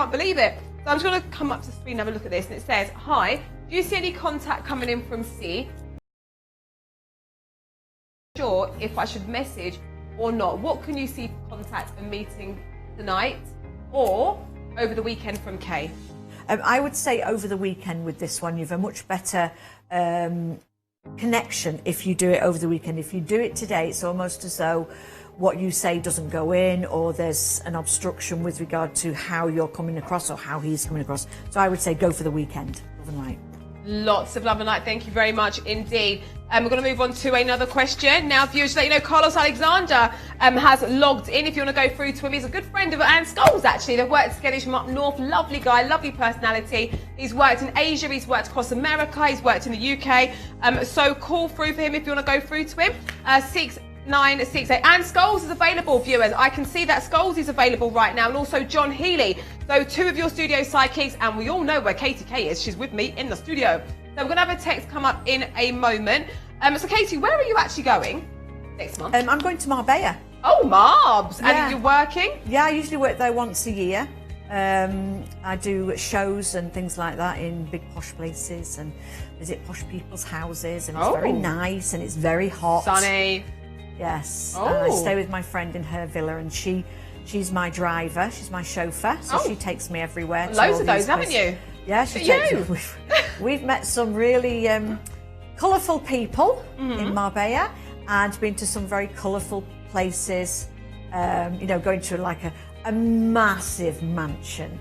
can't believe it. So I'm just going to come up to the screen and have a look at this. And it says, hi, do you see any contact coming in from C? Sure if I should message or not. What can you see for contact and meeting tonight or over the weekend from K? I would say over the weekend with this one, you've a much better connection if you do it over the weekend. If you do it today, it's almost as though what you say doesn't go in, or there's an obstruction with regard to how you're coming across or how he's coming across. So I would say go for the weekend. Love and light. Lots of love and light. Thank you very much indeed. We're going to move on to another question. Now, viewers, let you know, Carlos Alexander has logged in. If you want to go through to him, he's a good friend of Anne Scholes, actually. They've worked together. He's from up north. Lovely guy, lovely personality. He's worked in Asia. He's worked across America. He's worked in the UK. So call through for him if you want to go through to him. 6968. And Scholes is available, viewers. I can see that Scholes is available right now, and also John Healey. So two of your studio sidekicks, and we all know where Katie K is. She's with me in the studio. So we're going to have a text come up in a moment. So Katie, where are you actually going next month? I'm going to Marbella. Oh, Marbs. Yeah. And you're working? Yeah, I usually work there once a year. I do shows and things like that in big posh places and visit posh people's houses, and it's very nice and it's very hot. Sunny. Yes. And I stay with my friend in her villa, and she's my driver, she's my chauffeur, so she takes me everywhere. Loads of those, haven't you? Yeah, she takes me. We've met some really colourful people in Marbella, and been to some very colourful places. You know, going to like a massive mansion,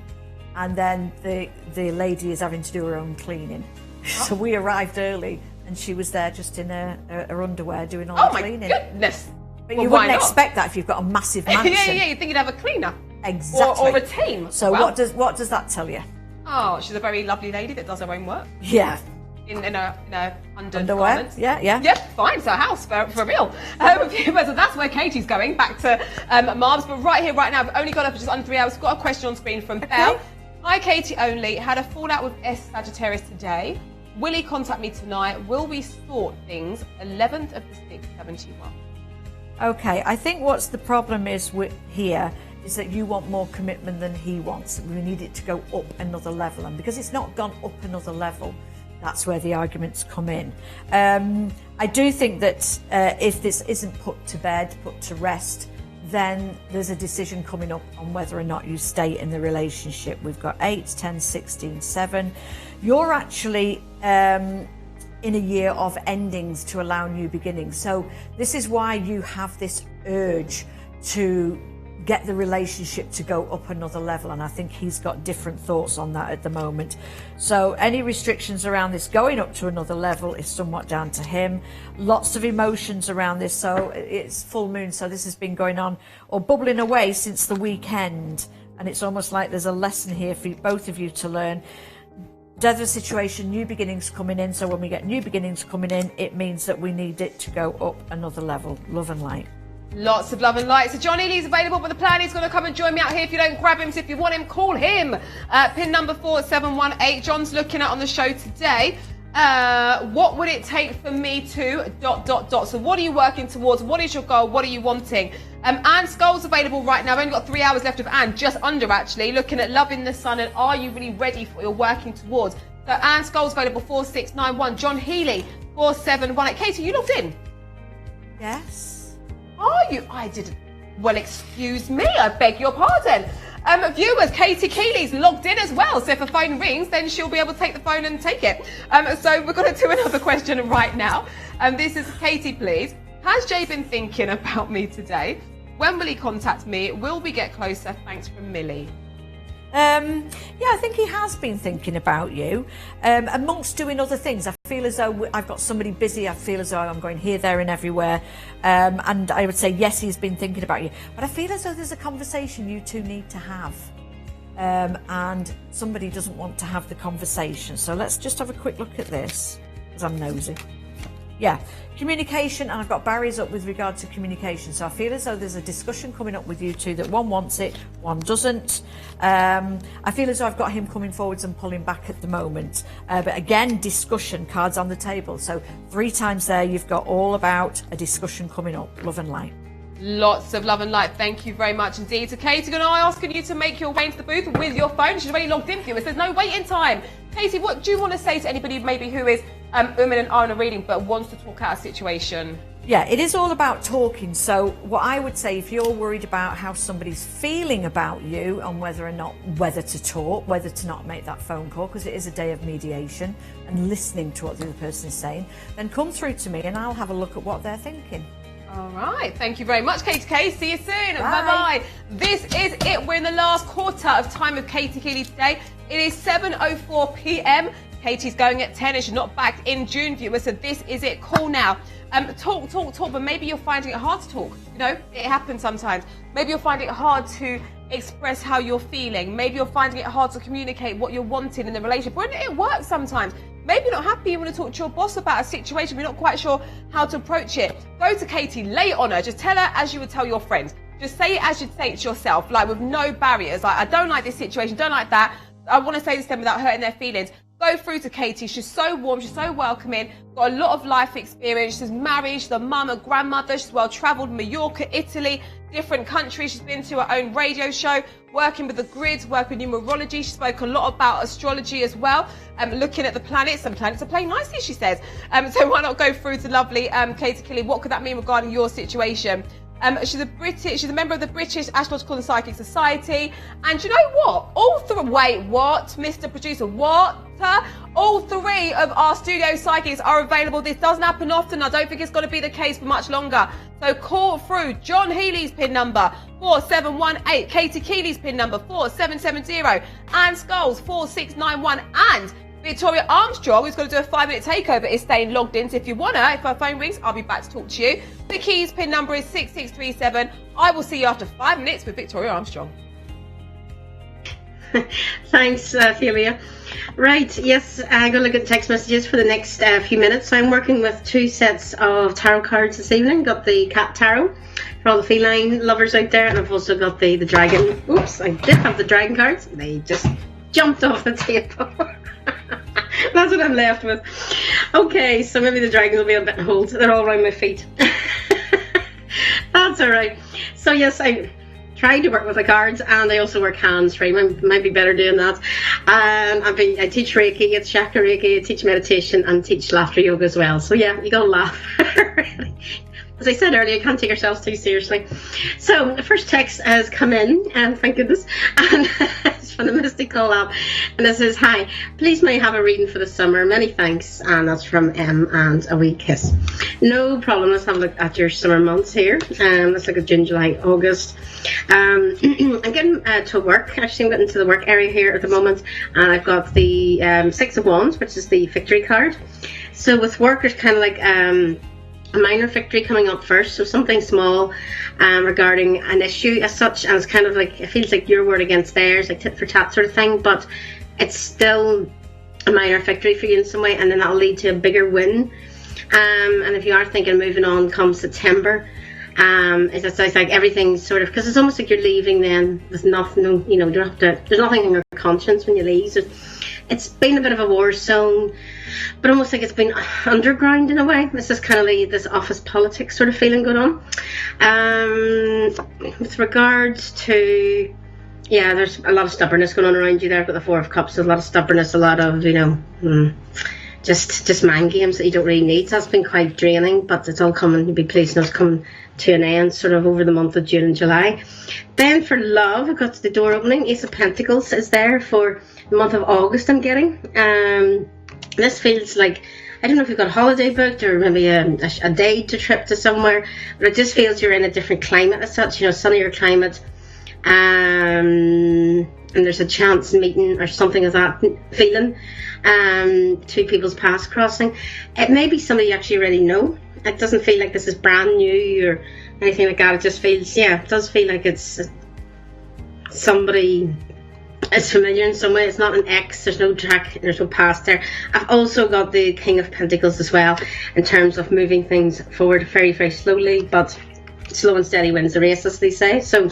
and then the lady is having to do her own cleaning. So we arrived early, and she was there just in her underwear doing all the cleaning. Oh my goodness! But you wouldn't expect that if you've got a massive mansion. yeah, you'd think you'd have a cleaner. Exactly. Or a team. So what does that tell you? Oh, she's a very lovely lady that does her own work. Yeah. In her underwear. Yeah. Yep, fine. So a house for real. So that's where Katie's going, back to Marbs. But right here, right now, I've only got up for just under 3 hours. We've got a question on screen from Belle. Hi, Katie only. Had a fallout with S Sagittarius today. Will he contact me tonight? Will we sort things? 11th of the 6th, 71. Okay, I think what's the problem is here is that you want more commitment than he wants. We need it to go up another level, and because it's not gone up another level, that's where the arguments come in. I do think that if this isn't put to bed, put to rest, then there's a decision coming up on whether or not you stay in the relationship. We've got 8, 10, 16, 7. You're actually in a year of endings to allow new beginnings. So this is why you have this urge to get the relationship to go up another level, and I think he's got different thoughts on that at the moment. So any restrictions around this going up to another level is somewhat down to him. Lots of emotions around this, so it's full moon, so this has been going on or bubbling away since the weekend, and it's almost like there's a lesson here for both of you to learn. Desert situation, new beginnings coming in, so when we get new beginnings coming in, it means that we need it to go up another level. Love and light. Lots of love and light. So John Healey's available, but the plan is going to come and join me out here. If you don't grab him, so if you want him, call him. Pin number 4718. John's looking at on the show today. What would it take for me to ... So what are you working towards? What is your goal? What are you wanting? Anne Scholes available right now. I've only got 3 hours left of Anne, just under actually. Looking at Love in the Sun and are you really ready for what you're working towards? So Anne Scholes available 4691. John Healey 4718. Katie, you logged in? Yes. Are you? I didn't. Well, excuse me. I beg your pardon. Viewers, Katie Keeley's logged in as well. So if a phone rings, then she'll be able to take the phone and take it. So we're going to do another question right now. This is Katie, please. Has Jay been thinking about me today? When will he contact me? Will we get closer? Thanks from Millie. Yeah, I think he has been thinking about you. Amongst doing other things, I feel as though I've got somebody busy. I feel as though I'm going here, there and everywhere. And I would say, yes, he's been thinking about you. But I feel as though there's a conversation you two need to have. And somebody doesn't want to have the conversation. So let's just have a quick look at this, because I'm nosy. Yeah, communication, and I've got barriers up with regard to communication. So I feel as though there's a discussion coming up with you two that one wants it, one doesn't. I feel as though I've got him coming forwards and pulling back at the moment. But again, discussion, cards on the table. So 3 times there, you've got all about a discussion coming up, love and light. Lots of love and light. Thank you very much indeed. So Katie, I'm asking you to make your way into the booth with your phone. She's already logged in for you. It says no waiting time. Katie, what do you want to say to anybody maybe who is women and are in a reading but wants to talk out a situation? Yeah, it is all about talking. So what I would say, if you're worried about how somebody's feeling about you and whether to talk, whether to not make that phone call, because it is a day of mediation and listening to what the other person is saying, then come through to me and I'll have a look at what they're thinking. All right. Thank you very much, Katie K. See you soon. Bye-bye. This is it. We're in the last quarter of time with Katie Keeley today. It is 7:04 p.m. Katie's going at 10 and she's not back in June, viewers. So this is it. Call now. Talk, but maybe you're finding it hard to talk. You know, it happens sometimes. Maybe you're finding it hard to express how you're feeling. Maybe you're finding it hard to communicate what you're wanting in the relationship. But it works sometimes. Maybe you're not happy, you want to talk to your boss about a situation, you're not quite sure how to approach it. Go to Katie, lay it on her, just tell her as you would tell your friends. Just say it as you'd say it to yourself, like with no barriers. Like, I don't like this situation, don't like that. I want to say this to them without hurting their feelings. Go through to Katie. She's so warm, she's so welcoming, got a lot of life experience. She's married, she's a mum, a grandmother, she's well travelled, Mallorca, Italy, different countries. She's been to her own radio show, working with the grids, working with numerology. She spoke a lot about astrology as well, looking at the planets. Some planets are playing nicely, she says. So why not go through to lovely Katie Keeley? What could that mean regarding your situation? She's a member of the British Astrological and Psychic Society. And you know what? Wait, what? Mr. Producer, what? All three of our studio psychics are available. This doesn't happen often. I don't think it's going to be the case for much longer. So call through. John Healey's PIN number, 4718. Katie Keeley's PIN number, 4770. And Scholes, 4691. And Victoria Armstrong, who's going to do a 5-minute takeover, is staying logged in. So if you want her, if her phone rings, I'll be back to talk to you. The keys PIN number is 6637. I will see you after 5 minutes with Victoria Armstrong. Thanks, Ophelia. Right, yes, I'm going to look at text messages for the next few minutes. So I'm working with 2 sets of tarot cards this evening. Got the cat tarot for all the feline lovers out there, and I've also got the dragon. Oops, I did have the dragon cards. They just jumped off the table. That's what I'm left with. Okay, so maybe the dragons will be a bit hold. They're all around my feet. That's all right. So yes, I try to work with the cards, and I also work hands-free. Might be better doing that. I teach Reiki, it's chakra Reiki, I teach meditation, and teach laughter yoga as well. So yeah, you gotta laugh. As I said earlier, you can't take yourselves too seriously. So the first text has come in, and thank goodness, and it's from the Mystical app, and it says, "Hi, please may I have a reading for the summer? Many thanks." And that's from M and a wee kiss. No problem. Let's have a look at your summer months here. Let's look at June, July, August. I'm getting to work. Actually, I'm getting to the work area here at the moment, and I've got the 6 of Wands, which is the victory card. So with work, it's kind of like a minor victory coming up first, so something small regarding an issue as such, and it's kind of like, it feels like your word against theirs, like tit for tat sort of thing, but it's still a minor victory for you in some way, and then that'll lead to a bigger win. And if you are thinking of moving on come September, it's like everything sort of, because it's almost like you're leaving then with nothing, you know, you don't have to, there's nothing in your conscience when you leave. So it's been a bit of a war zone, but almost like it's been underground in a way. This is kind of like this office politics sort of feeling going on. With regards to, yeah, there's a lot of stubbornness going on around you there. I've got the 4 of Cups, there's a lot of stubbornness, a lot of, you know, just mind games that you don't really need. So that's been quite draining, but it's all coming, you'll be pleased, it's coming to an end sort of over the month of June and July. Then for love, I've got the door opening. Ace of Pentacles is there for the month of August, I'm getting. This feels like, I don't know if you've got a holiday booked or maybe a day to trip to somewhere, but it just feels you're in a different climate as such, you know, sunnier climate. And there's a chance meeting or something of that feeling. 2 people's paths crossing. It may be somebody you actually already know. It doesn't feel like this is brand new or anything like that. It just feels, yeah, it does feel like it's somebody is familiar in some way. It's not an ex, there's no track, there's no past there. I've also got the King of Pentacles as well, in terms of moving things forward very, very slowly, but slow and steady wins the race, as they say. So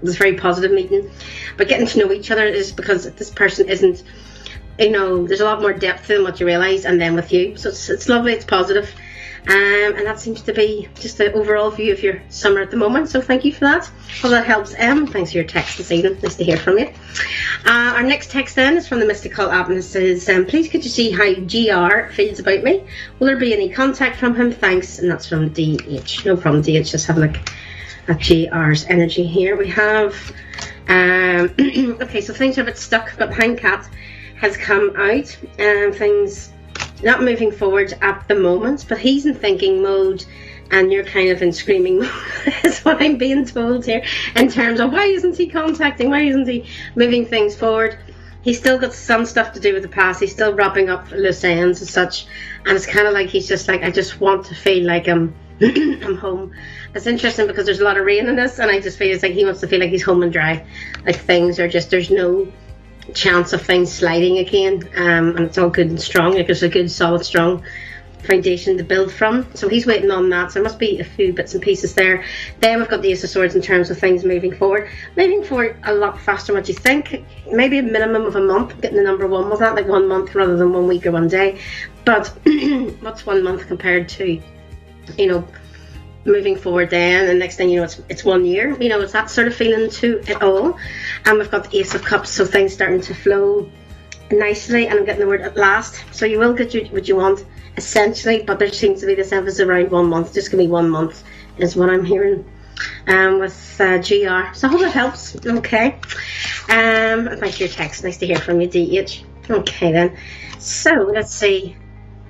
it's a very positive meeting. But getting to know each other is because this person isn't, you know, there's a lot more depth than what you realise, and then with you. So it's lovely, it's positive. And that seems to be just the overall view of your summer at the moment. So thank you for that. Hope that helps. Thanks for your text this evening. Nice to hear from you. Our next text then is from the Mystical app, and it says, please could you see how GR feels about me? Will there be any contact from him? Thanks. And that's from DH. No problem, DH. Just have a look at GR's energy here. We have, okay, so things are a bit stuck, but Hindcat has come out, and things not moving forward at the moment, but he's in thinking mode and you're kind of in screaming mode is what I'm being told here, in terms of why isn't he contacting, why isn't he moving things forward. He's still got some stuff to do with the past, he's still wrapping up loose ends and such, and it's kind of like he's just like, I just want to feel like I'm home. It's interesting because there's a lot of rain in this, and I just feel it's like he wants to feel like he's home and dry, like things are just, there's no chance of things sliding again, and it's all good and strong, like there's a good solid strong foundation to build from, so he's waiting on that. So there must be a few bits and pieces there. Then we've got the Ace of Swords in terms of things moving forward a lot faster than what you think, maybe a minimum of a month, getting the number one with that, like 1 month rather than 1 week or 1 day, but what's 1 month compared to, you know, moving forward then, and next thing you know it's 1 year, you know, it's that sort of feeling to it all. And we've got the Ace of Cups, so things starting to flow nicely, and I'm getting the word at last, so you will get what you want essentially, but there seems to be this emphasis around 1 month, just gonna be 1 month is what I'm hearing with GR, so I hope it helps. Okay, thanks for your text, nice to hear from you, DH. Okay then, so let's see.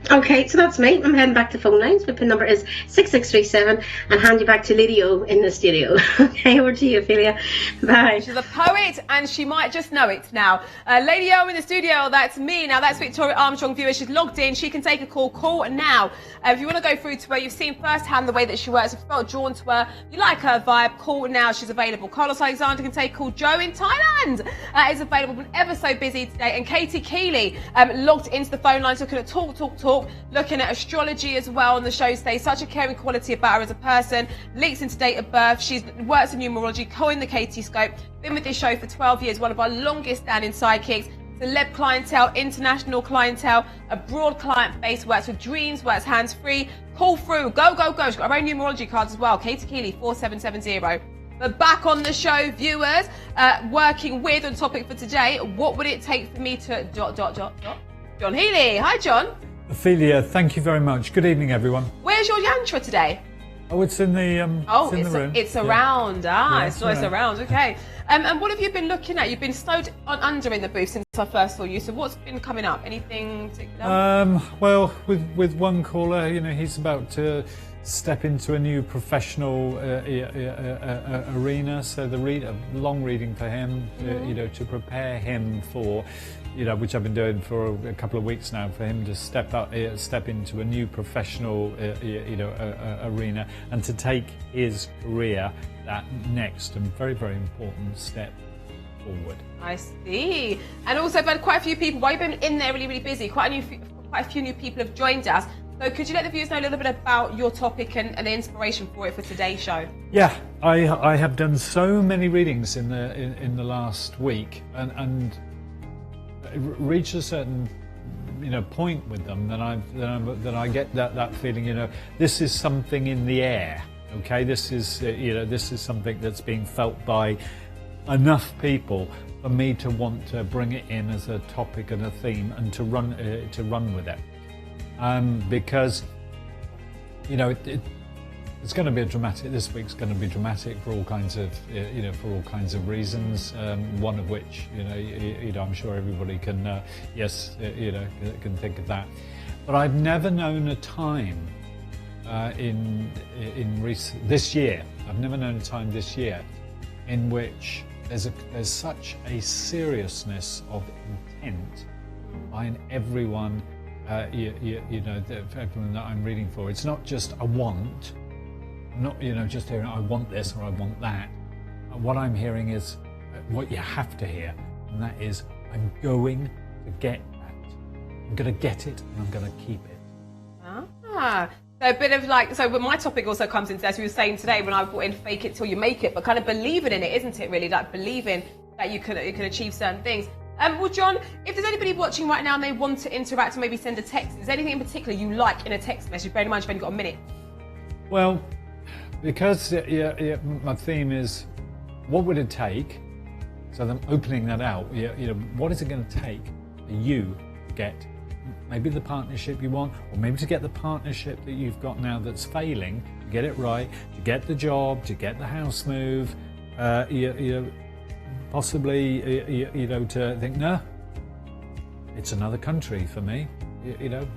Okay, so that's me. I'm heading back to phone lines. My PIN number is 6637, and hand you back to Lady O in the studio. Okay, over to you, Ophelia. Bye. She's a poet, and she might just know it now. Lady O in the studio, that's me. Now, that's Victoria Armstrong, viewer. She's logged in. She can take a call. Call now. If you want to go through to her, you've seen firsthand the way that she works. If you felt drawn to her, you like her vibe, call now. She's available. Carlos Alexander can take a call. Joe in Thailand is available, been ever so busy today. And Katie Keeley logged into the phone lines, looking at talk, looking at astrology as well on the show today. Such a caring quality about her as a person. Links into date of birth. She's works in numerology, coined the Katie scope. Been with this show for 12 years, one of our longest standing sidekicks. Celeb clientele, international clientele, a broad client base, works with dreams, works hands-free. Call through, go. She's got her own numerology cards as well. Katie Keeley, 4770. But back on the show, viewers, working with on topic for today, what would it take for me to ... John Healey. Hi, John. Ophelia, thank you very much. Good evening, everyone. Where's your yantra today? Oh, it's in the in the room. It's around. Yeah, It's nice around. Okay. And what have you been looking at? You've been stowed under in the booth since I first saw you. So what's been coming up? Anything particular? Well, with one caller, you know, he's about to step into a new professional arena. So the long reading for him, you know, to prepare him for, you know, which I've been doing for a couple of weeks now, for him to step into a new professional, arena, and to take his career that next and very, very important step forward. I see. And also, I've had quite a few people, while you've been in there really, really busy, quite a few new people have joined us. So could you let the viewers know a little bit about your topic and the inspiration for it for today's show? Yeah, I have done so many readings in the last week, and reached a certain, you know, point with them that I get that feeling, you know, this is something in the air. Okay, this is something that's being felt by enough people for me to want to bring it in as a topic and a theme, and to run with it. Because, you know, it's going to be this week's going to be dramatic for all kinds of reasons. One of which, you know, I'm sure everybody can, can think of that. But I've never known a time this year in which there's such a seriousness of intent by everyone. Everyone that I'm reading for. It's not just a want. I'm not, just hearing I want this or I want that. What I'm hearing is what you have to hear, and that is I'm going to get that. I'm going to get it, and I'm going to keep it. So a bit of but my topic also comes into, as we were saying today, when I brought in fake it till you make it, but kind of believing in it, isn't it really? Like believing that you can achieve certain things. Well, John, if there's anybody watching right now and they want to interact and maybe send a text, is there anything in particular you like in a text message? Bear in mind you've only got a minute. Well, because my theme is, what would it take? So I'm opening that out. What is it going to take for you to get maybe the partnership you want, or maybe to get the partnership that you've got now that's failing, to get it right, to get the job, to get the house move, possibly, to think, no, it's another country for me.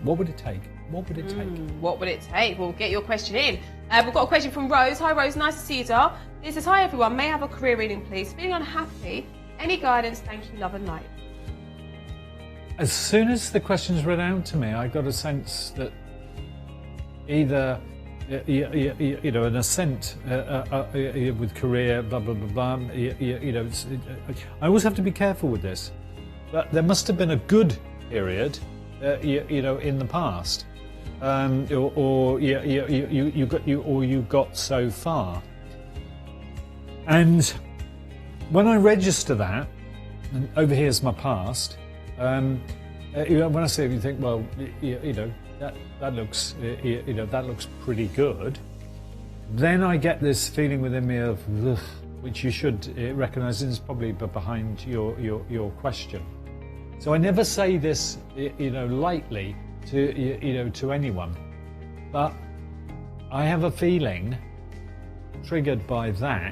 What would it take? What would it take? What would it take? We'll get your question in. We've got a question from Rose. Hi, Rose. Nice to see you, Dar. This says, hi, everyone. May I have a career reading, please? Feeling unhappy. Any guidance? Thank you. Love and light. As soon as the question's read out to me, I got a sense that either an ascent with career, blah blah blah blah. I always have to be careful with this. But there must have been a good period, in the past, or you got so far. And when I register that, and over here's my past. When I see it, you think, well, that looks, that looks pretty good. Then I get this feeling within me of, ugh, which you should recognise is probably behind your question. So I never say this, lightly to anyone, but I have a feeling, triggered by that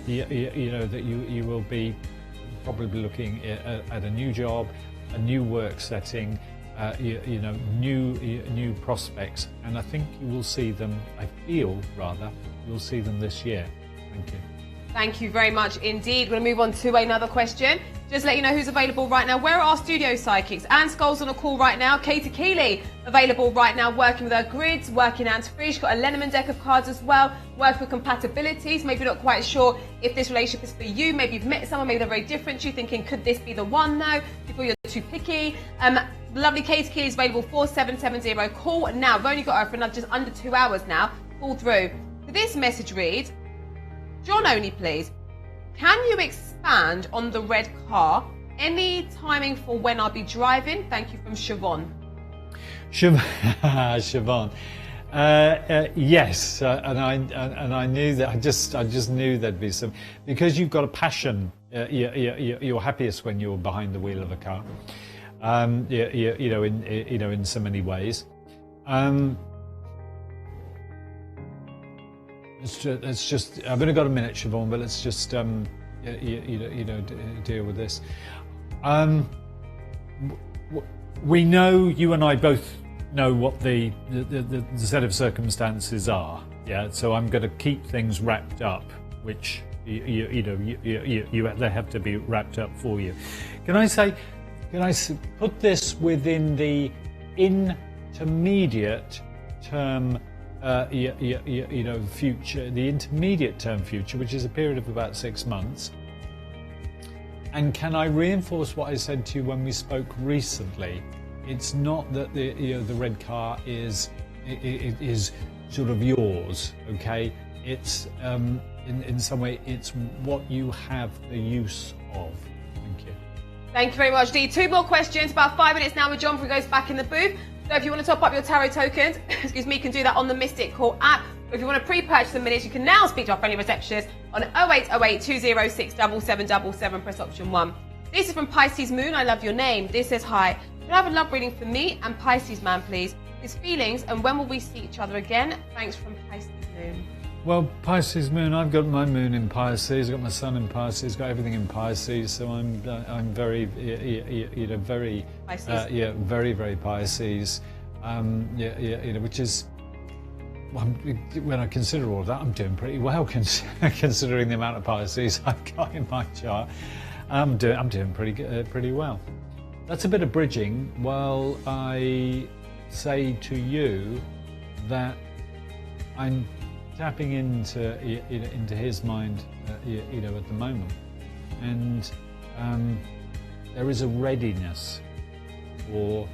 you will be probably looking at a new job, a new work setting, new prospects, and I think you will see them. I feel rather you'll see them this year. Thank you. Thank you very much indeed. We're going to move on to another question. Just let you know who's available right now. Where are our studio psychics? Anne Scholes on a call right now. Keeley available right now, working with her grids, working hands-free. She's got a Lenormand deck of cards as well. Work with compatibilities. Maybe you're not quite sure if this relationship is for you. Maybe you've met someone, maybe they're very different to you, thinking, could this be the one though? You feel you're too picky. Lovely Keeley is available 4770. Call now. I've only got her for another just under 2 hours now. Call through. So this message reads, John only, please. Can you expand on the red car? Any timing for when I'll be driving? Thank you, from Siobhan. Siobhan. Yes, and I knew that. I just knew there'd be some, because you've got a passion. You're happiest when you're behind the wheel of a car. In so many ways. Let's just. I've only got a minute, Siobhan, but let's just deal with this. We know, you and I both know what the set of circumstances are. Yeah. So I'm going to keep things wrapped up, which they have to be wrapped up for you. Can I put this within the intermediate term? Future, the intermediate term future, which is a period of about 6 months. And can I reinforce what I said to you when we spoke recently? It's not that the red car is sort of yours, okay? It's in some way it's what you have the use of. Thank you. Thank you very much, Dee. 2 more questions. About 5 minutes now with John before he goes back in the booth. So if you want to top up your tarot tokens, you can do that on the Mystic Call app. Or if you want to pre-purchase them minutes, you can now speak to our friendly receptionist on 0808 206 7777. Press option 1. This is from Pisces Moon. I love your name. This says, hi. Can I have a love reading for me and Pisces Man, please? His feelings, and when will we see each other again? Thanks, from Pisces Moon. Well, Pisces Moon, I've got my moon in Pisces, I've got my sun in Pisces, got everything in Pisces, so I'm very, very, Pisces. very, very Pisces, which is, when I consider all of that, I'm doing pretty well, considering the amount of Pisces I've got in my chart. I'm doing pretty well. That's a bit of bridging while I say to you that I'm tapping into his mind, at the moment, and there is a readiness for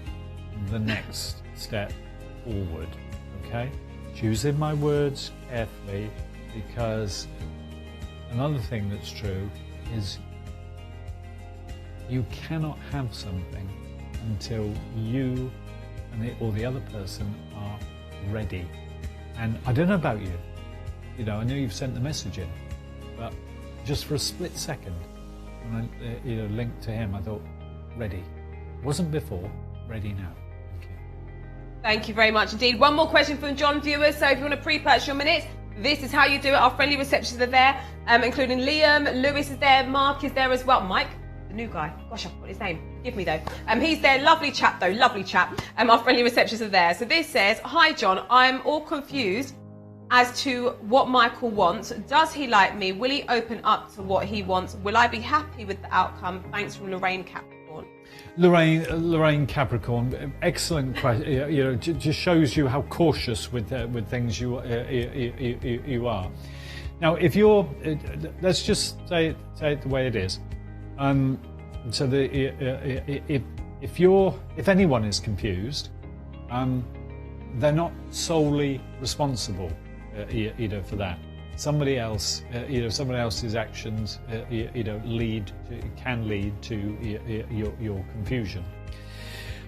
the next step forward. Okay, choosing my words carefully, because another thing that's true is You cannot have something until you or the other person are ready. And I don't know about you, I know you've sent the message in, but just for a split second, when I linked to him, I thought, ready. Wasn't before, ready now. Thank you. Thank you very much indeed. One more question from John viewers. So if you want to pre-purchase your minutes, this is how you do it. Our friendly receptionists are there, including Liam, Lewis is there, Mark is there as well. Mike, the new guy. Gosh, I forgot his name. Forgive me though. He's there. Lovely chap though. Lovely chap. Our friendly receptionists are there. So this says, hi John, I'm all confused as to what Michael wants. Does he like me? Will he open up to what he wants? Will I be happy with the outcome? Thanks from Lorraine Capricorn. Lorraine Capricorn, excellent question. Just shows you how cautious with things you are. Now, if you're, let's just say it the way it is. So if anyone is confused, they're not solely responsible, for that. Somebody else's actions, can lead to your confusion.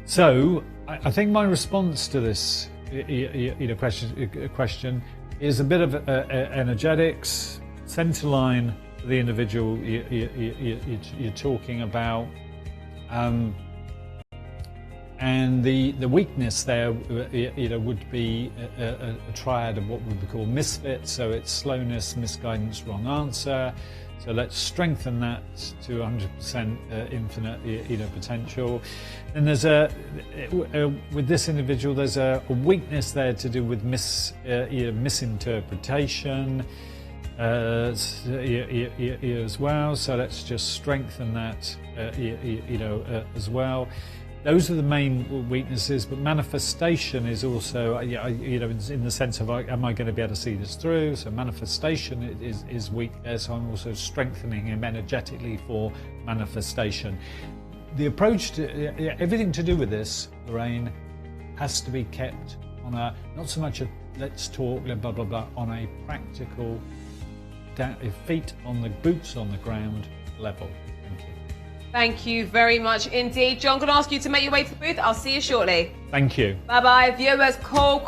So I think my response to this, question is a bit of energetics, centerline the individual you're talking about, and the weakness there, would be a triad of what we would call misfit. So it's slowness, misguidance, wrong answer. So let's strengthen that to 100% infinite, potential. And there's with this individual, there's a weakness there to do with misinterpretation as well. So let's just strengthen that, as well. Those are the main weaknesses, but manifestation is also, in the sense of, am I going to be able to see this through? So manifestation is weak there, so I'm also strengthening him energetically for manifestation. The approach to everything to do with this, Lorraine, has to be kept on a, not so much a let's talk, blah, blah, blah, on a practical, feet on the, boots on the ground level. Thank you. Thank you very much indeed. John, I'm going to ask you to make your way to the booth. I'll see you shortly. Thank you. Bye-bye. Viewers, call.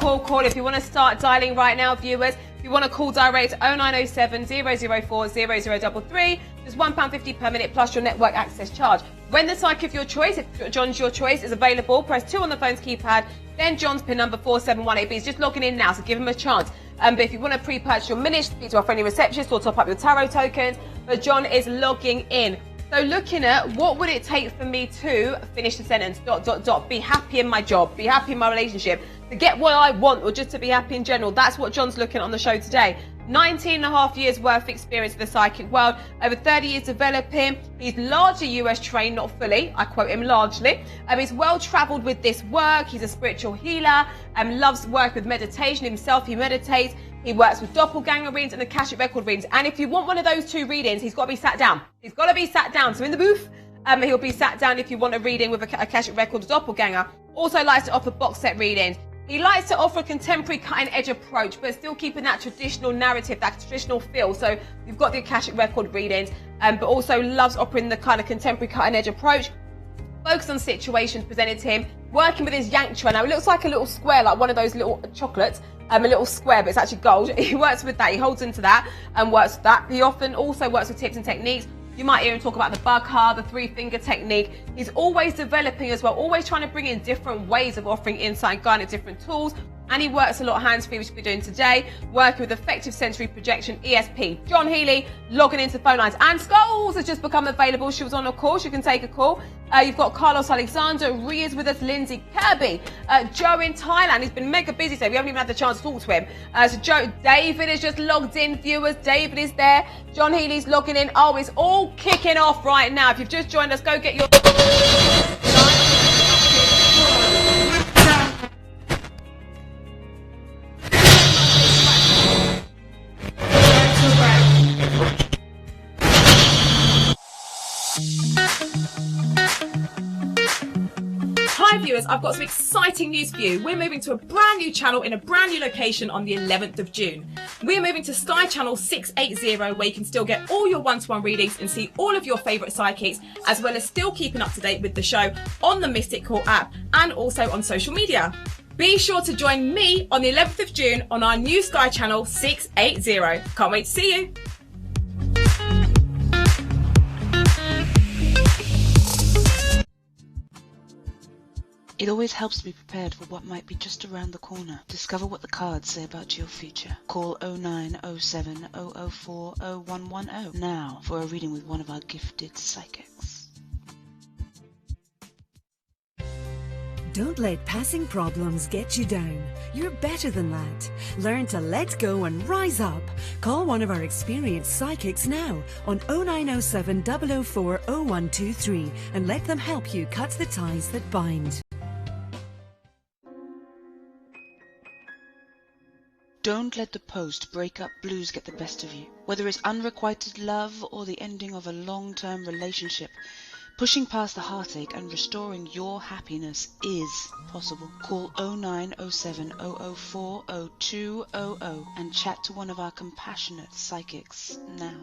If you want to start dialing right now, viewers, if you want to call direct, 0907 004 0033, just £1.50 per minute plus your network access charge. When the psych of your choice, if John's your choice, is available, press 2 on the phone's keypad, then John's PIN number 4718B. He's just logging in now, so give him a chance. But if you want to pre-purchase your minutes, speak to our friendly receptionist or top up your tarot tokens, but John is logging in. So looking at what would it take for me to finish the sentence, ... be happy in my job, be happy in my relationship, to get what I want, or just to be happy in general. That's what John's looking at on the show today. 19 and a half years worth of experience in the psychic world, over 30 years developing. He's largely US trained, not fully. I quote him largely. He's well traveled with this work. He's a spiritual healer, loves work with meditation himself. He meditates. He works with doppelganger readings and Akashic record readings. And if you want one of those two readings, he's got to be sat down. He's got to be sat down. So in the booth, he'll be sat down if you want a reading with a Akashic record or doppelganger. Also likes to offer box set readings. He likes to offer a contemporary cutting-edge approach, but still keeping that traditional narrative, that traditional feel. So you've got the Akashic record readings, but also loves offering the kind of contemporary cutting-edge approach. Focus on situations presented to him, working with his Yanktra. Now, it looks like a little square, like one of those little chocolates, a little square, but it's actually gold. He works with that. He holds into that and works with that. He often also works with tips and techniques. You might hear him talk about the bugha, the 3-finger technique. He's always developing as well, always trying to bring in different ways of offering insight and guidance, different tools. And he works a lot hands-free, which we're doing today, working with effective sensory projection, ESP. John Healey logging into phone lines. And Scholes has just become available. She was on a call. She can take a call. You've got Carlos Alexander, Ria's with us, Lindsay Kirby, Joe in Thailand. He's been mega busy, so we haven't even had the chance to talk to him. So Joe, David is just logged in, viewers. David is there. John Healey's logging in. Oh, it's all kicking off right now. If you've just joined us, go get your... Hi viewers, I've got some exciting news for you. We're moving to a brand new channel in a brand new location on the 11th of June. We're moving to Sky Channel 680, where you can still get all your one-to-one readings and see all of your favourite psychics, as well as still keeping up to date with the show on the Mystic Call app and also on social media. Be sure to join me on the 11th of June on our new Sky Channel 680. Can't wait to see you. It always helps to be prepared for what might be just around the corner. Discover what the cards say about your future. Call 0907 004 0110 now for a reading with one of our gifted psychics. Don't let passing problems get you down. You're better than that. Learn to let go and rise up. Call one of our experienced psychics now on 0907 004 0123 and let them help you cut the ties that bind. Don't let the post-breakup blues get the best of you. Whether it's unrequited love or the ending of a long-term relationship, pushing past the heartache and restoring your happiness is possible. Call 0907 004 0200 and chat to one of our compassionate psychics now.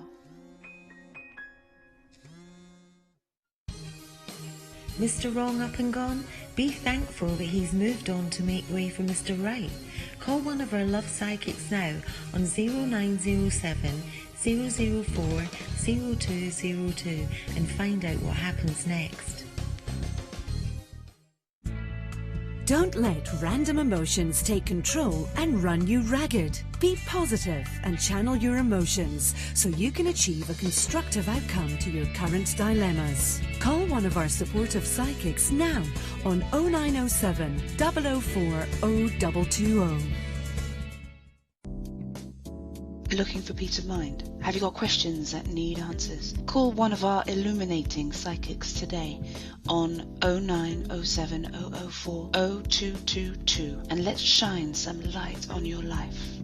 Mr. Wrong up and gone? Be thankful that he's moved on to make way for Mr. Right. Call one of our love psychics now on 0907 004 0202 and find out what happens next. Don't let random emotions take control and run you ragged. Be positive and channel your emotions so you can achieve a constructive outcome to your current dilemmas. Call one of our supportive psychics now on 0907 004 0220. Looking for peace of mind? Have you got questions that need answers? Call one of our illuminating psychics today on 0907 004 0222 and let's shine some light on your life.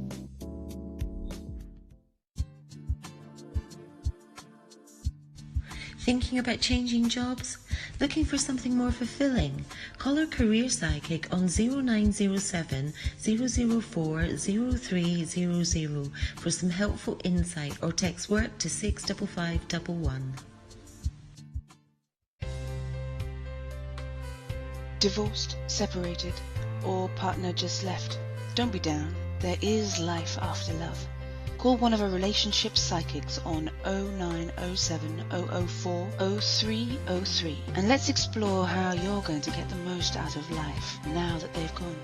Thinking about changing jobs? Looking for something more fulfilling? Call our career psychic on 0907 004 0300 for some helpful insight or text work to 65511. Divorced, separated, or partner just left? Don't be down. There is life after love. Call one of our relationship psychics on 0907 004 0303 and let's explore how you're going to get the most out of life now that they've gone.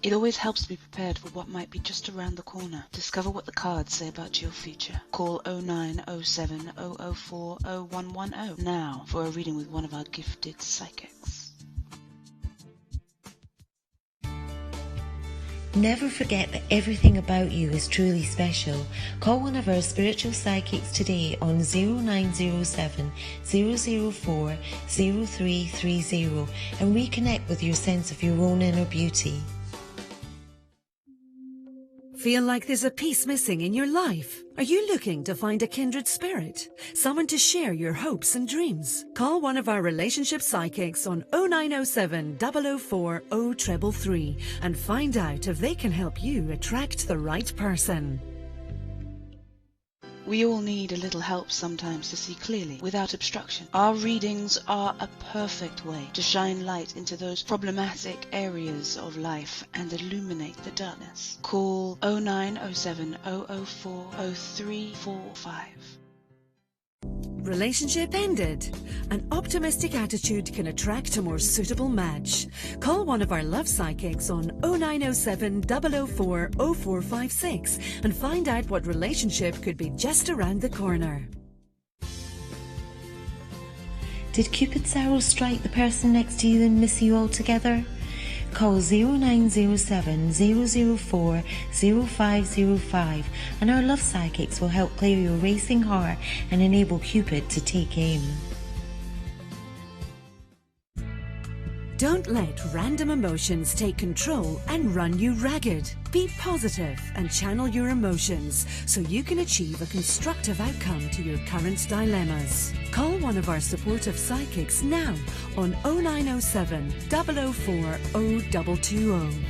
It always helps to be prepared for what might be just around the corner. Discover what the cards say about your future. Call 0907 004 0110 now for a reading with one of our gifted psychics. Never forget that everything about you is truly special. Call one of our spiritual psychics today on 0907 004 0330 and reconnect with your sense of your own inner beauty. Feel like there's a piece missing in your life? Are you looking to find a kindred spirit? Someone to share your hopes and dreams? Call one of our relationship psychics on 0907 004 0333 and find out if they can help you attract the right person. We all need a little help sometimes to see clearly, without obstruction. Our readings are a perfect way to shine light into those problematic areas of life and illuminate the darkness. Call 0907 004 0345. Relationship ended? An optimistic attitude can attract a more suitable match. Call one of our love psychics on 0907 004 0456 and find out what relationship could be just around the corner. Did Cupid's arrow strike the person next to you and miss you altogether? Call 0907 004 0505 and our love psychics will help clear your racing heart and enable Cupid to take aim. Don't let random emotions take control and run you ragged. Be positive and channel your emotions so you can achieve a constructive outcome to your current dilemmas. Call one of our supportive psychics now on 0907 004 0220.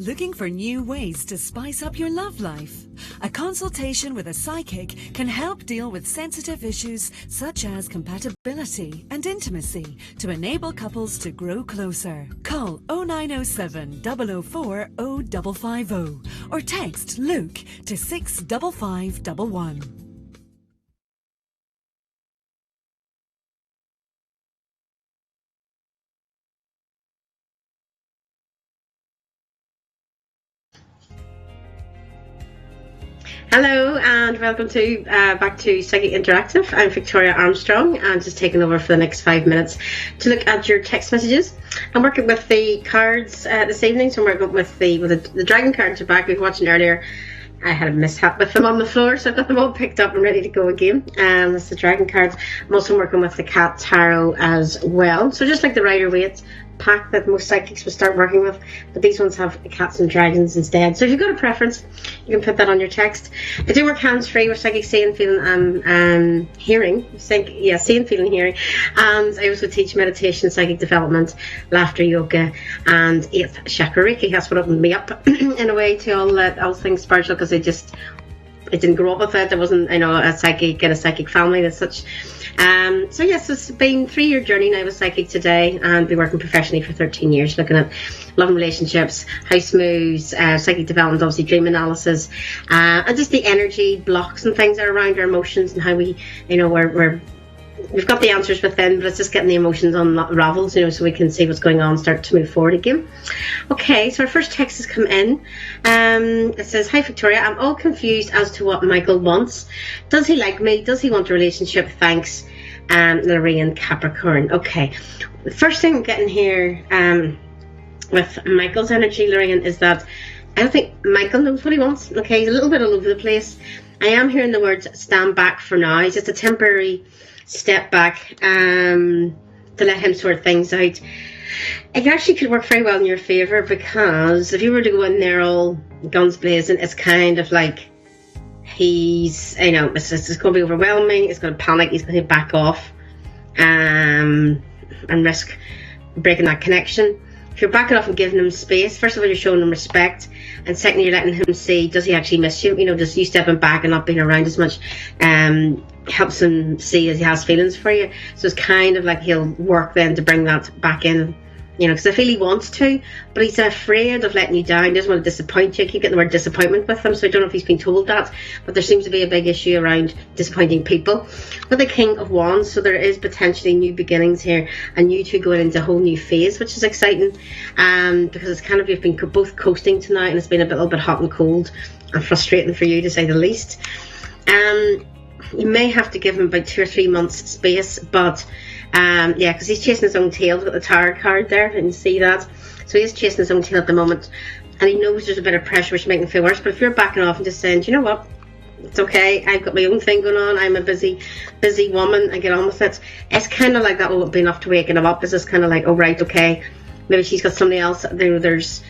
Looking for new ways to spice up your love life? A consultation with a psychic can help deal with sensitive issues such as compatibility and intimacy to enable couples to grow closer. Call 0907 004 0550 or text Luke to 65511. Hello and welcome to back to Psychic Interactive. I'm Victoria Armstrong. I'm just taking over for the next 5 minutes to look at your text messages. I'm working with the cards this evening, so I'm working with the dragon cards are back. We were watching earlier. I had a mishap with them on the floor, so I've got them all picked up and ready to go again. That's the dragon cards. I'm also working with the cat tarot as well. So just like the Rider-Waite pack that most psychics will start working with, but these ones have cats and dragons instead. So if you've got a preference, you can put that on your text. I do work hands-free with psychic seeing, feeling and hearing. Seeing, feeling, hearing. And I also teach meditation, psychic development, laughter yoga, and 8th chakra Reiki. That's what opened me up in a way to all things spiritual, because I didn't grow up with it. I wasn't, a psychic in a psychic family as such. So yes, it's been a 3-year journey now with Psychic Today, and been working professionally for 13 years, looking at love and relationships, house moves, psychic development, obviously dream analysis, and just the energy blocks and things that are around our emotions and how we've got the answers within, but it's just getting the emotions unraveled, so we can see what's going on, start to move forward again. Okay, so our first text has come in. It says, "Hi Victoria, I'm all confused as to what Michael wants. Does he like me? Does he want a relationship? Thanks, Lorraine Capricorn." Okay, the first thing I'm getting here with Michael's energy, Lorraine, is that I don't think Michael knows what he wants. Okay, he's a little bit all over the place. I am hearing the words stand back for now. It's just a temporary step back to let him sort things out. It actually could work very well in your favour, because if you were to go in there all guns blazing, it's kind of like he's, it's going to be overwhelming, it's going to panic, he's going to back off and risk breaking that connection. If you're backing off and giving him space, first of all, you're showing him respect, and secondly, you're letting him see, does he actually miss you? Just you stepping back and not being around as much helps him see as he has feelings for you. So it's kind of like he'll work then to bring that back in, because I feel he wants to, but he's afraid of letting you down. He doesn't want to disappoint you. I keep getting the word disappointment with him, so I don't know if he's been told that, but there seems to be a big issue around disappointing people. With the King of Wands, so there is potentially new beginnings here, and you two going into a whole new phase, which is exciting, because it's kind of, you've been both coasting tonight, and it's been a little bit hot and cold and frustrating for you, to say the least. You may have to give him about 2 or 3 months space, but because he's chasing his own tail. We've got the Tower card there, and you see that. So he's chasing his own tail at the moment, and he knows there's a bit of pressure which is making him feel worse. But if you're backing off and just saying, do you know what, it's okay, I've got my own thing going on, I'm a busy woman, I get on with it. It's kind of like that will be enough to waken him up. It's just kind of like, oh right, okay, maybe she's got somebody else. There's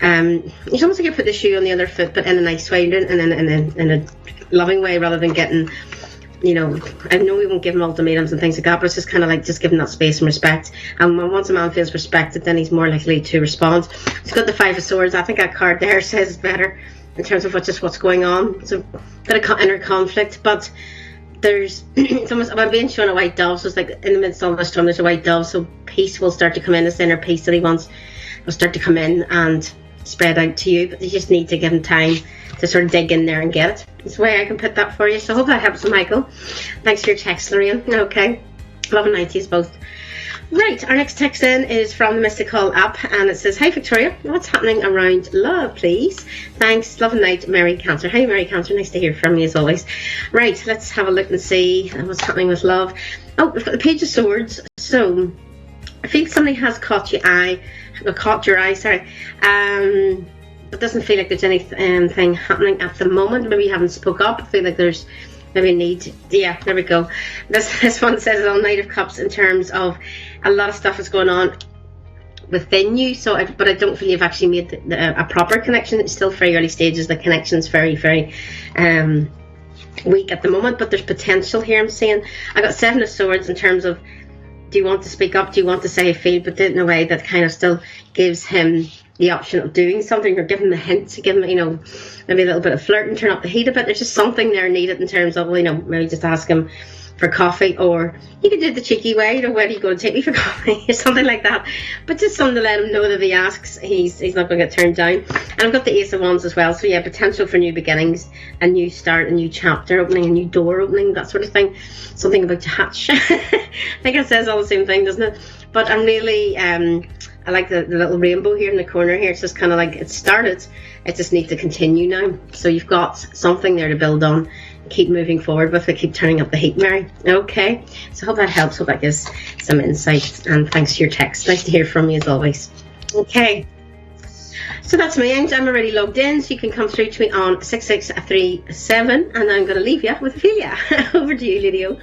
it's almost like you put the shoe on the other foot, but in a nice way, and in a loving way, rather than getting, I know we won't give him ultimatums and things like that, but it's just kind of like just giving that space and respect. And once a man feels respected, then he's more likely to respond. He's got the 5 of Swords. I think that card there says better in terms of what's going on. It's a bit of inner conflict, but there's it's almost, I'm being shown a white dove, so it's like in the midst of all the storm there's a white dove, so peace will start to come in. This inner peace that he wants will start to come in and spread out to you, but you just need to give him time to sort of dig in there and get it. That's the way I can put that for you. So I hope that helps, Michael. Thanks for your text, Lorraine. Okay, love and night to you both. Right, our next text in is from the Mystical app, and it says, "Hi Victoria, what's happening around love, please? Thanks, love and night, Mary Cancer." Hi Mary Cancer, nice to hear from you as always. Right, let's have a look and see what's happening with love. Oh, we've got the Page of Swords. So I think somebody has caught your eye, but doesn't feel like there's anything happening at the moment. Maybe you haven't spoke up. I feel like there's maybe a need. Yeah, there we go. This one says on Knight of Cups in terms of a lot of stuff is going on within you. But I don't feel you've actually made a proper connection. It's still very early stages. The connection's very, very weak at the moment. But there's potential here. I'm saying I got 7 of Swords in terms of, do you want to speak up? Do you want to say I feel? But in a way that kind of still gives him the option of doing something, or give them a hint, give them, maybe a little bit of flirting, turn up the heat a bit. There's just something there needed in terms of, maybe just ask him for coffee, or you could do it the cheeky way, when are you going to take me for coffee, or something like that. But just something to let him know that if he asks, he's not going to get turned down. And I've got the Ace of Wands as well, so yeah, potential for new beginnings, a new start, a new chapter opening, a new door opening, that sort of thing. Something about to hatch. I think it says all the same thing, doesn't it? But I'm really, I like the little rainbow here in the corner here. It's just kind of like it started, it just needs to continue now. So you've got something there to build on, keep moving forward with it, keep turning up the heat, Mary. Okay, so hope that helps, hope that gives some insight, and thanks for your text. Nice to hear from you as always. Okay, so that's me. I'm already logged in, so you can come through to me on 6637, and I'm going to leave you with Ophelia. Over to you, Lydia.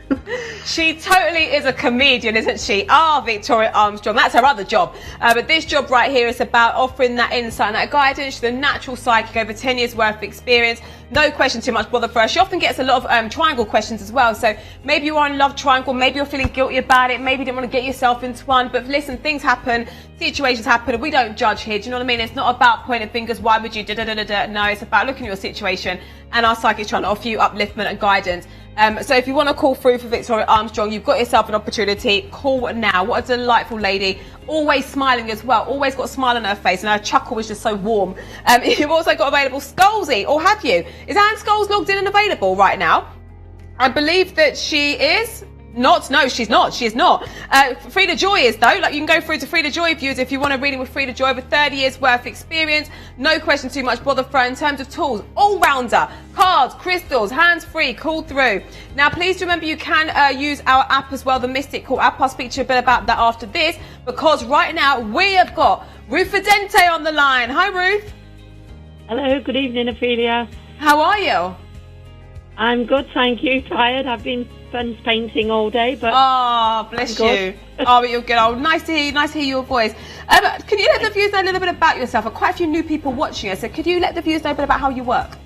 She totally is a comedian, isn't she? Victoria Armstrong. That's her other job. But this job right here is about offering that insight and that guidance. She's a natural psychic, over 10 years worth of experience. No question too much bother for her. She often gets a lot of triangle questions as well. So maybe you are in love triangle, maybe you're feeling guilty about it, maybe you didn't want to get yourself into one. But listen, things happen, situations happen, and we don't judge here. Do you know what I mean? It's not about pointing fingers, why would you da-da-da-da-da. No, it's about looking at your situation, and our psychic's trying to offer you upliftment and guidance. So if you want to call through for Victoria Armstrong, you've got yourself an opportunity. Call now. What a delightful lady. Always smiling as well. Always got a smile on her face, and her chuckle was just so warm. You've also got available Scholesy, or have you? Is Anne Scholes logged in and available right now? I believe that she is. Not, no, she's not. She is not. Frida Joy is, though. Like, you can go through to Frida Joy viewers if you want a reading with Frida Joy. Over 30 years worth of experience. No question too much bother for her in terms of tools. All-rounder. Cards, crystals, hands-free. Call through. Now, please remember you can use our app as well, the Mystic Call app. I'll speak to you a bit about that after this, because right now we have got Ruth Fidente on the line. Hi, Ruth. Hello, good evening, Ophelia. How are you? I'm good, thank you. Tired. I've been fence painting all day, but bless you. Oh, but you're good. Oh, nice to hear your voice. Can you let the viewers know a little bit about yourself? Quite a few new people watching us, so could you let the viewers know a bit about how you work?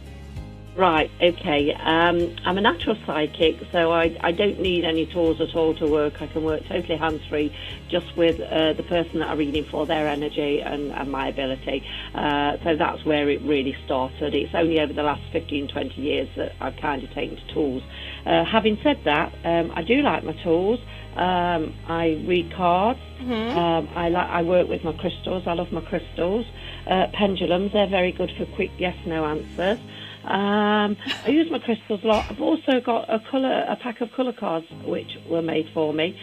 Right, okay. I'm a natural psychic, so I don't need any tools at all to work. I can work totally hands-free, just with the person that I'm reading for, their energy and my ability. So that's where it really started. It's only over the last 15, 20 years that I've kind of taken to tools. Having said that, I do like my tools. I read cards. Mm-hmm. I work with my crystals. I love my crystals. Pendulums, they're very good for quick yes/no answers. I use my crystals a lot. I've also got a pack of colour cards which were made for me.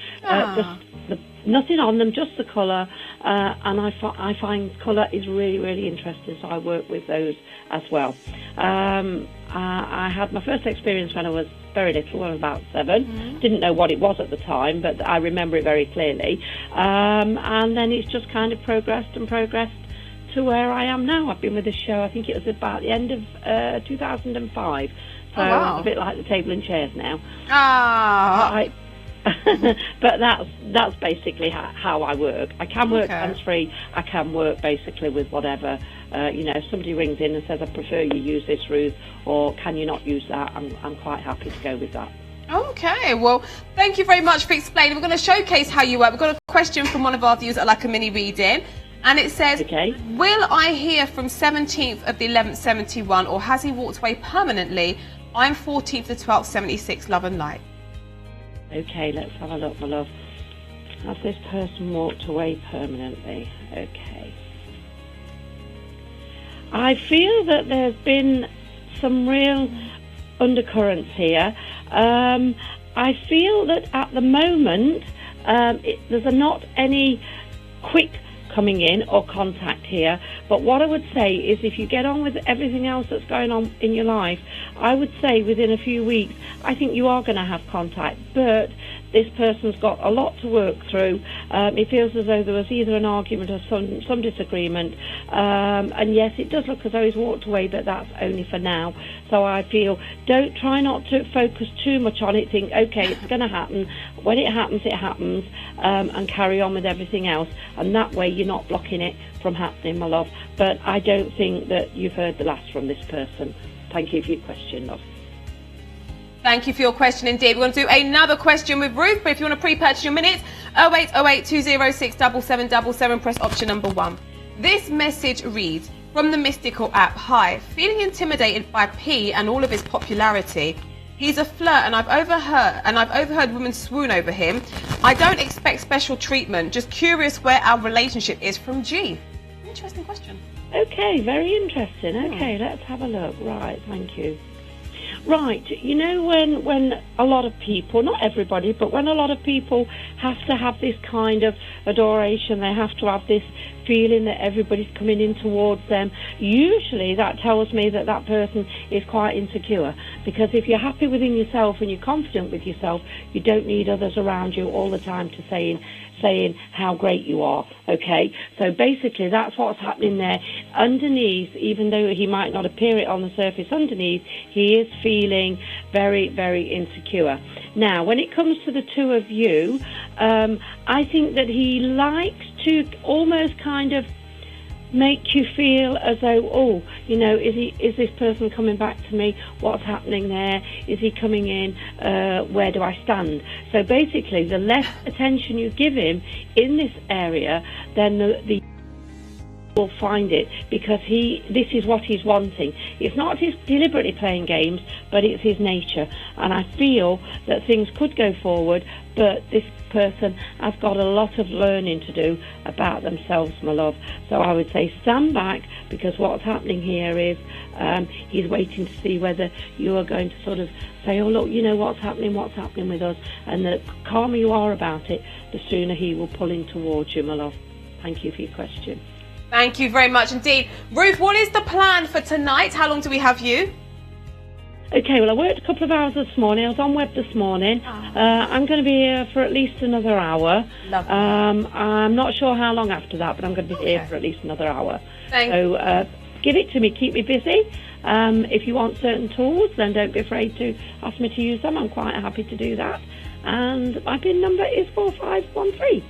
Nothing on them, just the colour, and I find colour is really, really interesting, so I work with those as well. I had my first experience when I was very little, when I was about 7. Mm-hmm. Didn't know what it was at the time, but I remember it very clearly. And then it's just kind of progressed to where I am now. I've been with this show, I think it was about the end of 2005. So a bit like the table and chairs now. But that's basically how I work. I can work hands-free. I can work basically with whatever. If somebody rings in and says, I prefer you use this, Ruth, or can you not use that, I'm quite happy to go with that. Okay, well, thank you very much for explaining. We're going to showcase how you work. We've got a question from one of our viewers at like a mini reading. And it says, will I hear from 17th of the 11th, 71, or has he walked away permanently? I'm 14th of the 12th, 76, love and light. Okay, let's have a look, my love. Has this person walked away permanently? Okay. I feel that there's been some real undercurrents here. I feel that at the moment, there's not any quick coming in or contact here, but what I would say is if you get on with everything else that's going on in your life, I would say within a few weeks I think you are going to have contact, but this person's got a lot to work through. It feels as though there was either an argument or some disagreement, and yes, it does look as though he's walked away, but that's only for now. So I feel, try not to focus too much on it. Think, okay, it's going to happen. When it happens, and carry on with everything else. And that way you're not blocking it from happening, my love. But I don't think that you've heard the last from this person. Thank you for your question, love. Thank you for your question indeed. We're going to do another question with Ruth, but if you want to pre-purchase your minutes, 0808 206 7777, press option number 1. This message reads, from the Mystical app, hi, feeling intimidated by P and all of his popularity. He's a flirt and I've overheard women swoon over him. I don't expect special treatment, just curious where our relationship is, from G. Interesting question. Okay, very interesting. Okay, let's have a look. Right, thank you. Right, you know, when a lot of people, not everybody, but when a lot of people have to have this kind of adoration, they have to have this feeling that everybody's coming in towards them, usually that tells me that that person is quite insecure. Because if you're happy within yourself and you're confident with yourself, you don't need others around you all the time to saying how great you are, okay? So basically that's what's happening there. Underneath, even though he might not appear it on the surface, underneath he is feeling very, very insecure. Now, when it comes to the two of you, I think that he likes to almost kind of make you feel as though, oh, you know, is this person coming back to me? What's happening there? Is he coming in? Where do I stand? So basically, the less attention you give him in this area, then the will find it, because this is what he's wanting. It's not he's deliberately playing games, but it's his nature. And I feel that things could go forward, but this person has got a lot of learning to do about themselves, my love. So I would say stand back, because what's happening here is he's waiting to see whether you are going to sort of say, oh look, you know what's happening with us, and the calmer you are about it, the sooner he will pull in towards you, my love. Thank you for your question. Thank you very much indeed. Ruth, what is the plan for tonight? How long do we have you? Okay, well, I worked a couple of hours this morning. I was on web this morning. I'm going to be here for at least another hour. Lovely. I'm not sure how long after that, but I'm going to be here for at least another hour. So give it to me. Keep me busy. If you want certain tools, then don't be afraid to ask me to use them. I'm quite happy to do that. And my PIN number is 4513.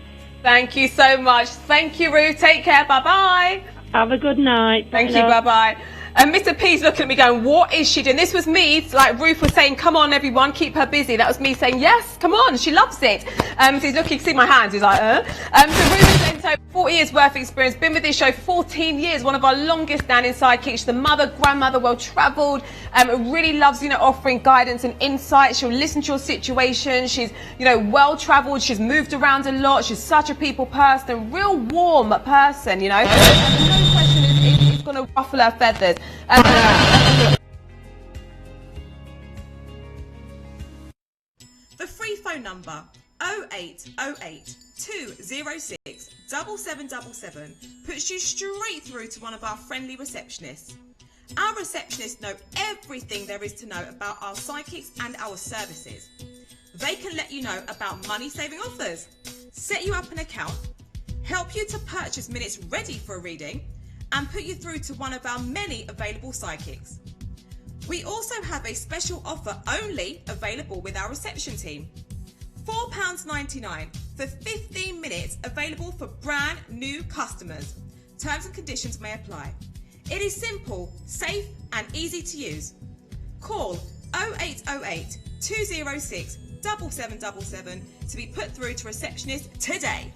Thank you so much. Thank you, Ruth. Take care. Bye-bye. Have a good night. Thank you. Bye-bye. And Mr. P's looking at me going, what is she doing? This was me, like Ruth was saying, come on everyone, keep her busy. That was me saying, yes, come on, she loves it. So he's looking, see my hands, he's like, So Ruth is over 40 years worth of experience, been with this show 14 years, one of our longest standing sidekicks, the mother, grandmother, well-travelled, really loves, you know, offering guidance and insight. She'll listen to your situation. She's, you know, well-travelled. She's moved around a lot. She's such a people person, a real warm person, you know. No question it's going to ruffle her feathers. The free phone number 0808 206 7777 puts you straight through to one of our friendly receptionists. Our receptionists know everything there is to know about our psychics and our services. They can let you know about money-saving offers, set you up an account, help you to purchase minutes ready for a reading, and put you through to one of our many available psychics. We also have a special offer only available with our reception team. £4.99 for 15 minutes, available for brand new customers. Terms and conditions may apply. It is simple, safe and easy to use. Call 0808 206 7777 to be put through to receptionist today.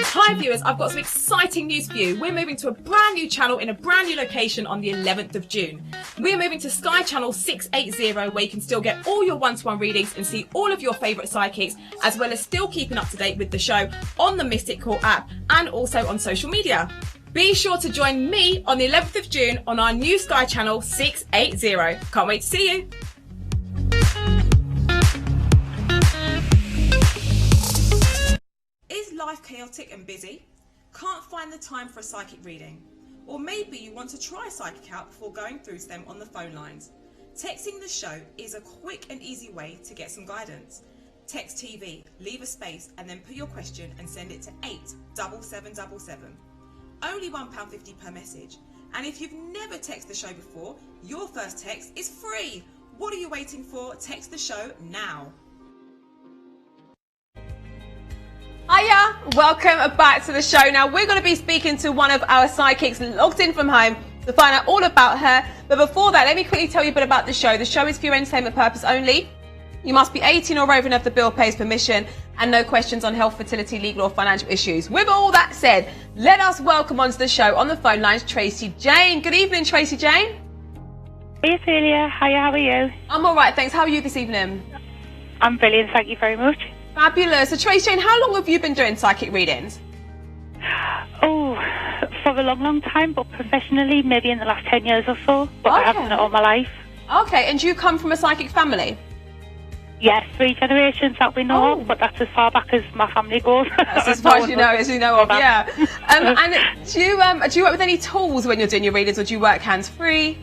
Hi viewers, I've got some exciting news for you. We're moving to a brand new channel in a brand new location on the 11th of June. We're moving to Sky Channel 680, where you can still get all your one-to-one readings and see all of your favourite psychics, as well as still keeping up to date with the show on the Mystical app and also on social media. Be sure to join me on the 11th of June on our new Sky Channel 680. Can't wait to see you. Is life chaotic and busy? Can't find the time for a psychic reading? Or maybe you want to try a psychic out before going through to them on the phone lines? Texting the show is a quick and easy way to get some guidance. Text TV, leave a space and then put your question and send it to 87777. Only £1.50 per message. And if you've never texted the show before, your first text is free. What are you waiting for? Text the show now. Hiya, welcome back to the show. Now we're going to be speaking to one of our psychics logged in from home to find out all about her. But before that, let me quickly tell you a bit about the show. The show is for your entertainment purpose only. You must be 18 or over and have the bill pays permission, and no questions on health, fertility, legal or financial issues. With all that said, let us welcome onto the show on the phone lines Tracy Jane. Good evening, Tracy Jane. Hey Ophelia, hi, how are you? I'm all right, thanks. How are you this evening? I'm brilliant, thank you very much. Fabulous. So Tracy Jane, how long have you been doing psychic readings? Oh, for a long, long time, but professionally, maybe in the last 10 years or so. But I haven't done it all my life. Okay, and do you come from a psychic family? Yes, 3 generations that we know of, but that's as far back as my family goes. That's as far as you know of, yeah. And do you work with any tools when you're doing your readings, or do you work hands-free?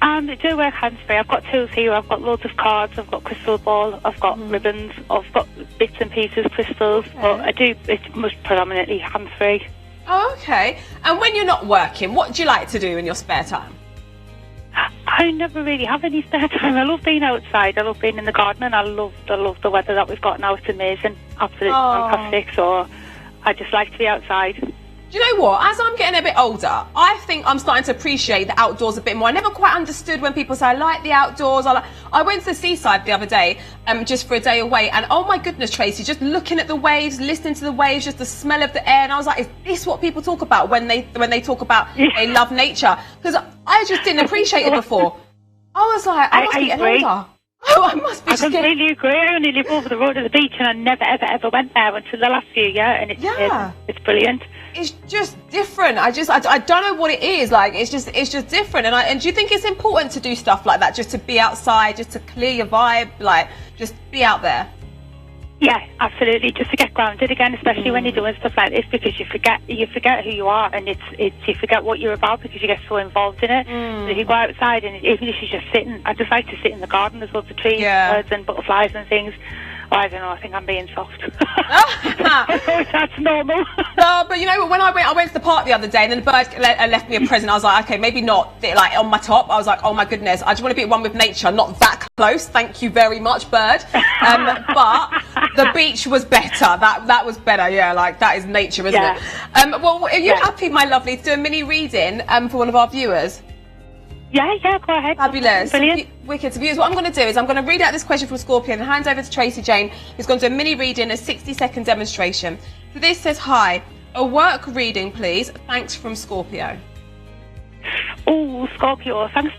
I do work hands-free. I've got tools here. I've got loads of cards. I've got crystal ball. I've got ribbons. I've got bits and pieces, crystals. But I do, it's most predominantly hands-free. Oh, okay. And when you're not working, what do you like to do in your spare time? I never really have any spare time. I love being outside. I love being in the garden, and I love the weather that we've got now. It's amazing, absolutely fantastic. So I just like to be outside. Do you know what? As I'm getting a bit older, I think I'm starting to appreciate the outdoors a bit more. I never quite understood when people say, I like the outdoors. I went to the seaside the other day, just for a day away, and oh my goodness, Tracy, just looking at the waves, listening to the waves, just the smell of the air, and I was like, is this what people talk about when they talk about they love nature? Because I just didn't appreciate it before. I was like, I must be getting older. Oh, I must be. I completely agree. I only live over the road of the beach, and I never, ever went there until the last few years, and it's brilliant. It's just different. I don't know what it is. Like, it's just different. And do you think it's important to do stuff like that, just to be outside, just to clear your vibe, like just be out there? Yeah, absolutely. Just to get grounded again, especially when you're doing stuff like this, because you forget who you are, and you forget what you're about because you get so involved in it. So if you go outside, and even if you're just sitting, I just like to sit in the garden. There's lots of trees, birds, and butterflies and things. Oh, I don't know. I think I'm being soft. That's normal. No, but you know, when I went to the park the other day, and then the bird left me a present. I was like, okay, maybe not like on my top. I was like, oh my goodness, I just want to be at one with nature, not that close. Thank you very much, bird. But the beach was better. That was better. Yeah, like that is nature, isn't it? Well, are you happy, my lovely, to do a mini reading for one of our viewers? Yeah, go ahead. Fabulous. Brilliant. Wicked. So viewers, what I'm going to do is I'm going to read out this question from Scorpio and hand over to Tracy Jane, who's going to do a mini reading, a 60-second demonstration. So this says, hi, a work reading, please. Thanks, from Scorpio. Oh, Scorpio, thanks.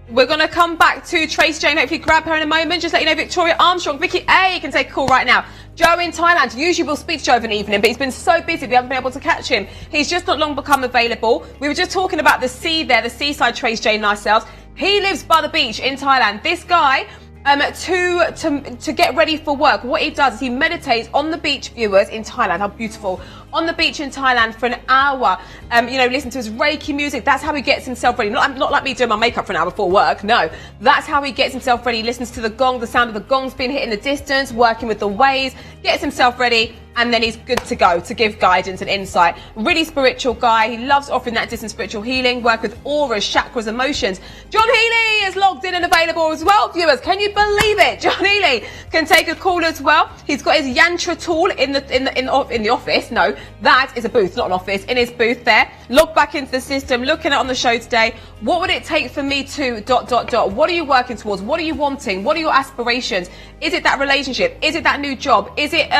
We're going to come back to Tracy Jane, hopefully grab her in a moment. Just let you know, Victoria Armstrong, Vicky A can take a call right now. Joe in Thailand, usually we'll speak to Joe of an evening, but he's been so busy we haven't been able to catch him. He's just not long become available. We were just talking about the sea there, the seaside, Tracy Jane and ourselves. He lives by the beach in Thailand. This guy, to get ready for work, what he does is he meditates on the beach, viewers, in Thailand. How beautiful. On the beach in Thailand for an hour, listen to his Reiki music. That's how he gets himself ready. Not like me doing my makeup for an hour before work. No, that's how he gets himself ready. He listens to the gong, the sound of the gongs being hit in the distance, working with the waves, gets himself ready, and then he's good to go to give guidance and insight. Really spiritual guy. He loves offering that distant spiritual healing, work with auras, chakras, emotions. John Healey is logged in and available as well, viewers. Can you believe it? John Healey can take a call as well. He's got his yantra tool in the office. No, that is a booth, not an office. In his booth there. Log back into the system, looking at on the show today. What would it take for me to ... What are you working towards? What are you wanting? What are your aspirations? Is it that relationship? Is it that new job? Is it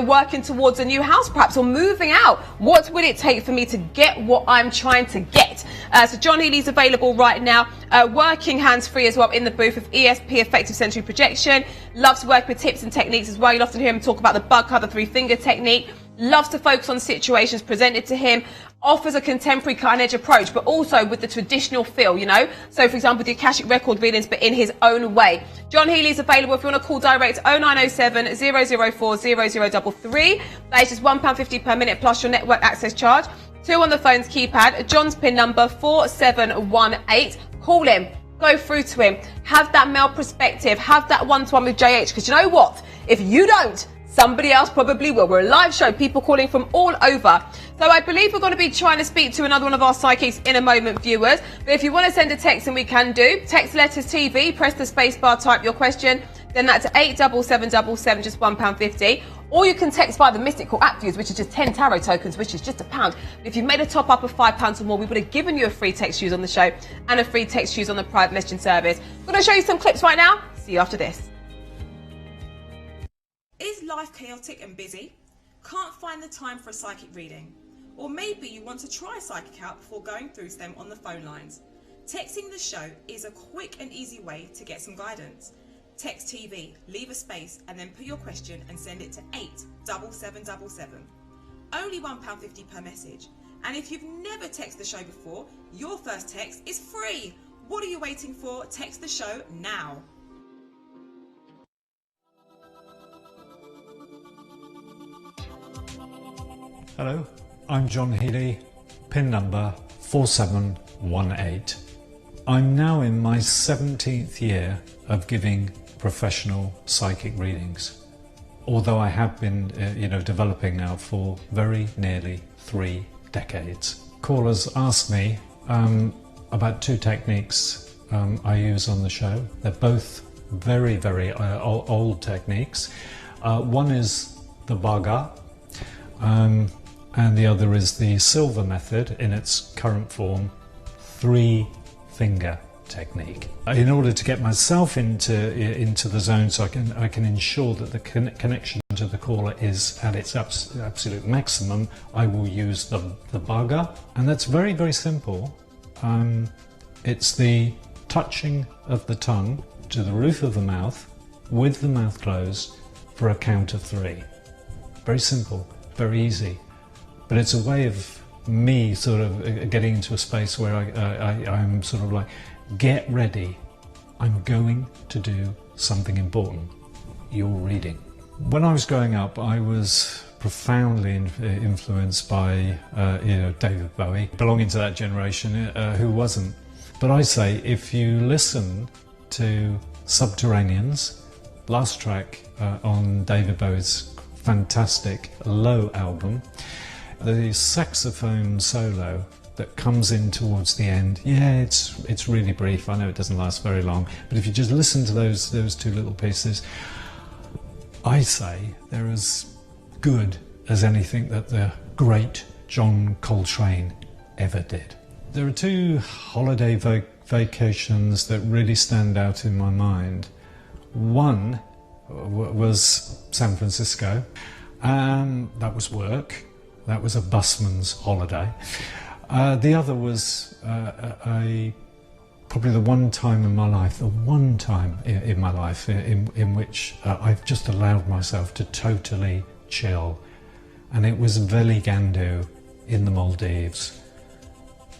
working towards a new house perhaps, or moving out? What would it take for me to get what I'm trying to get? So John Healey's available right now, working hands-free as well in the booth with ESP, effective sensory projection. Loves to work with tips and techniques as well. You'll often hear him talk about the bug cut, the 3-finger technique. Loves to focus on situations presented to him. Offers a contemporary cutting-edge approach, but also with the traditional feel, So, for example, the Akashic record readings, but in his own way. John Healey's available if you want to call direct 0907 004 0033. That is just £1.50 per minute plus your network access charge. 2 on the phone's keypad. John's PIN number 4718. Call him. Go through to him. Have that male perspective. Have that one-to-one with JH. Because you know what? If you don't, somebody else probably will. We're a live show, people calling from all over. So I believe we're going to be trying to speak to another one of our psychics in a moment, viewers. But if you want to send a text, and we can do, text letters TV, press the space bar, type your question, then that's 87777, just £1.50. Or you can text via the Mystical app views, which is just 10 tarot tokens, which is just £1. But if you've made a top up of £5 or more, we would have given you a free text use on the show and a free text use on the private messaging service. I'm going to show you some clips right now. See you after this. Is life chaotic and busy? Can't find the time for a psychic reading? Or maybe you want to try a psychic out before going through to them on the phone lines? Texting the show is a quick and easy way to get some guidance. Text TV, leave a space, and then put your question and send it to 87777. Only £1.50 per message. And if you've never texted the show before, your first text is free. What are you waiting for? Text the show now. Hello, I'm John Healey, pin number 4718. I'm now in my 17th year of giving professional psychic readings, although I have been developing now for very nearly 3 decades. Callers ask me about 2 techniques I use on the show. They're both very, very old techniques. One is the Baga, and the other is the silver method in its current form, 3-finger technique. In order to get myself into the zone, so I can ensure that the connection to the caller is at its absolute maximum, I will use the Baga, and that's very, very simple. It's the touching of the tongue to the roof of the mouth with the mouth closed for a count of 3. Very simple, very easy, but it's a way of me sort of getting into a space where I'm sort of like, get ready, I'm going to do something important. You're reading. When I was growing up, I was profoundly influenced by David Bowie, belonging to that generation. Who wasn't? But I say, if you listen to Subterraneans, last track on David Bowie's fantastic Low album, the saxophone solo that comes in towards the end, it's really brief. I know it doesn't last very long, but if you just listen to those 2 little pieces, I say they're as good as anything that the great John Coltrane ever did. There are 2 holiday vacations that really stand out in my mind. One was San Francisco, and that was work. That was a busman's holiday. The other was probably the one time in my life in which I've just allowed myself to totally chill, and it was Veligandu in the Maldives.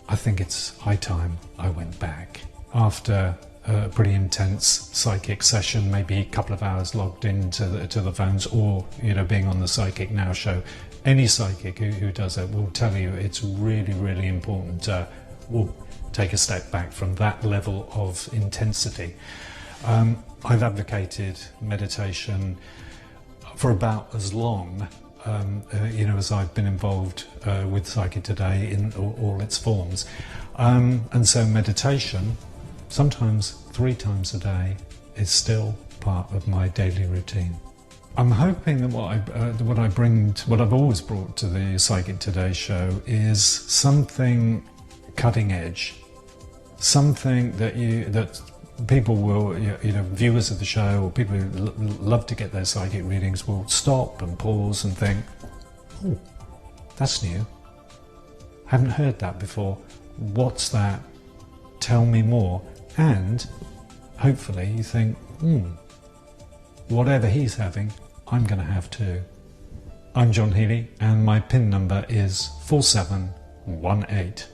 I think it's high time I went back after a pretty intense psychic session, maybe a couple of hours logged into the phones, or being on the Psychic Now show. Any psychic who does it will tell you it's really, really important to take a step back from that level of intensity. I've advocated meditation for about as long as I've been involved with Psychic Today in all its forms. And so meditation, sometimes 3 times a day, is still part of my daily routine. I'm hoping that what I've always brought to the Psychic Today show is something cutting edge, something that people will, viewers of the show or people who love to get their psychic readings will stop and pause and think, oh, that's new. Haven't heard that before. What's that? Tell me more. And hopefully you think, whatever he's having, I'm going to have too. I'm John Healey, and my PIN number is 4718.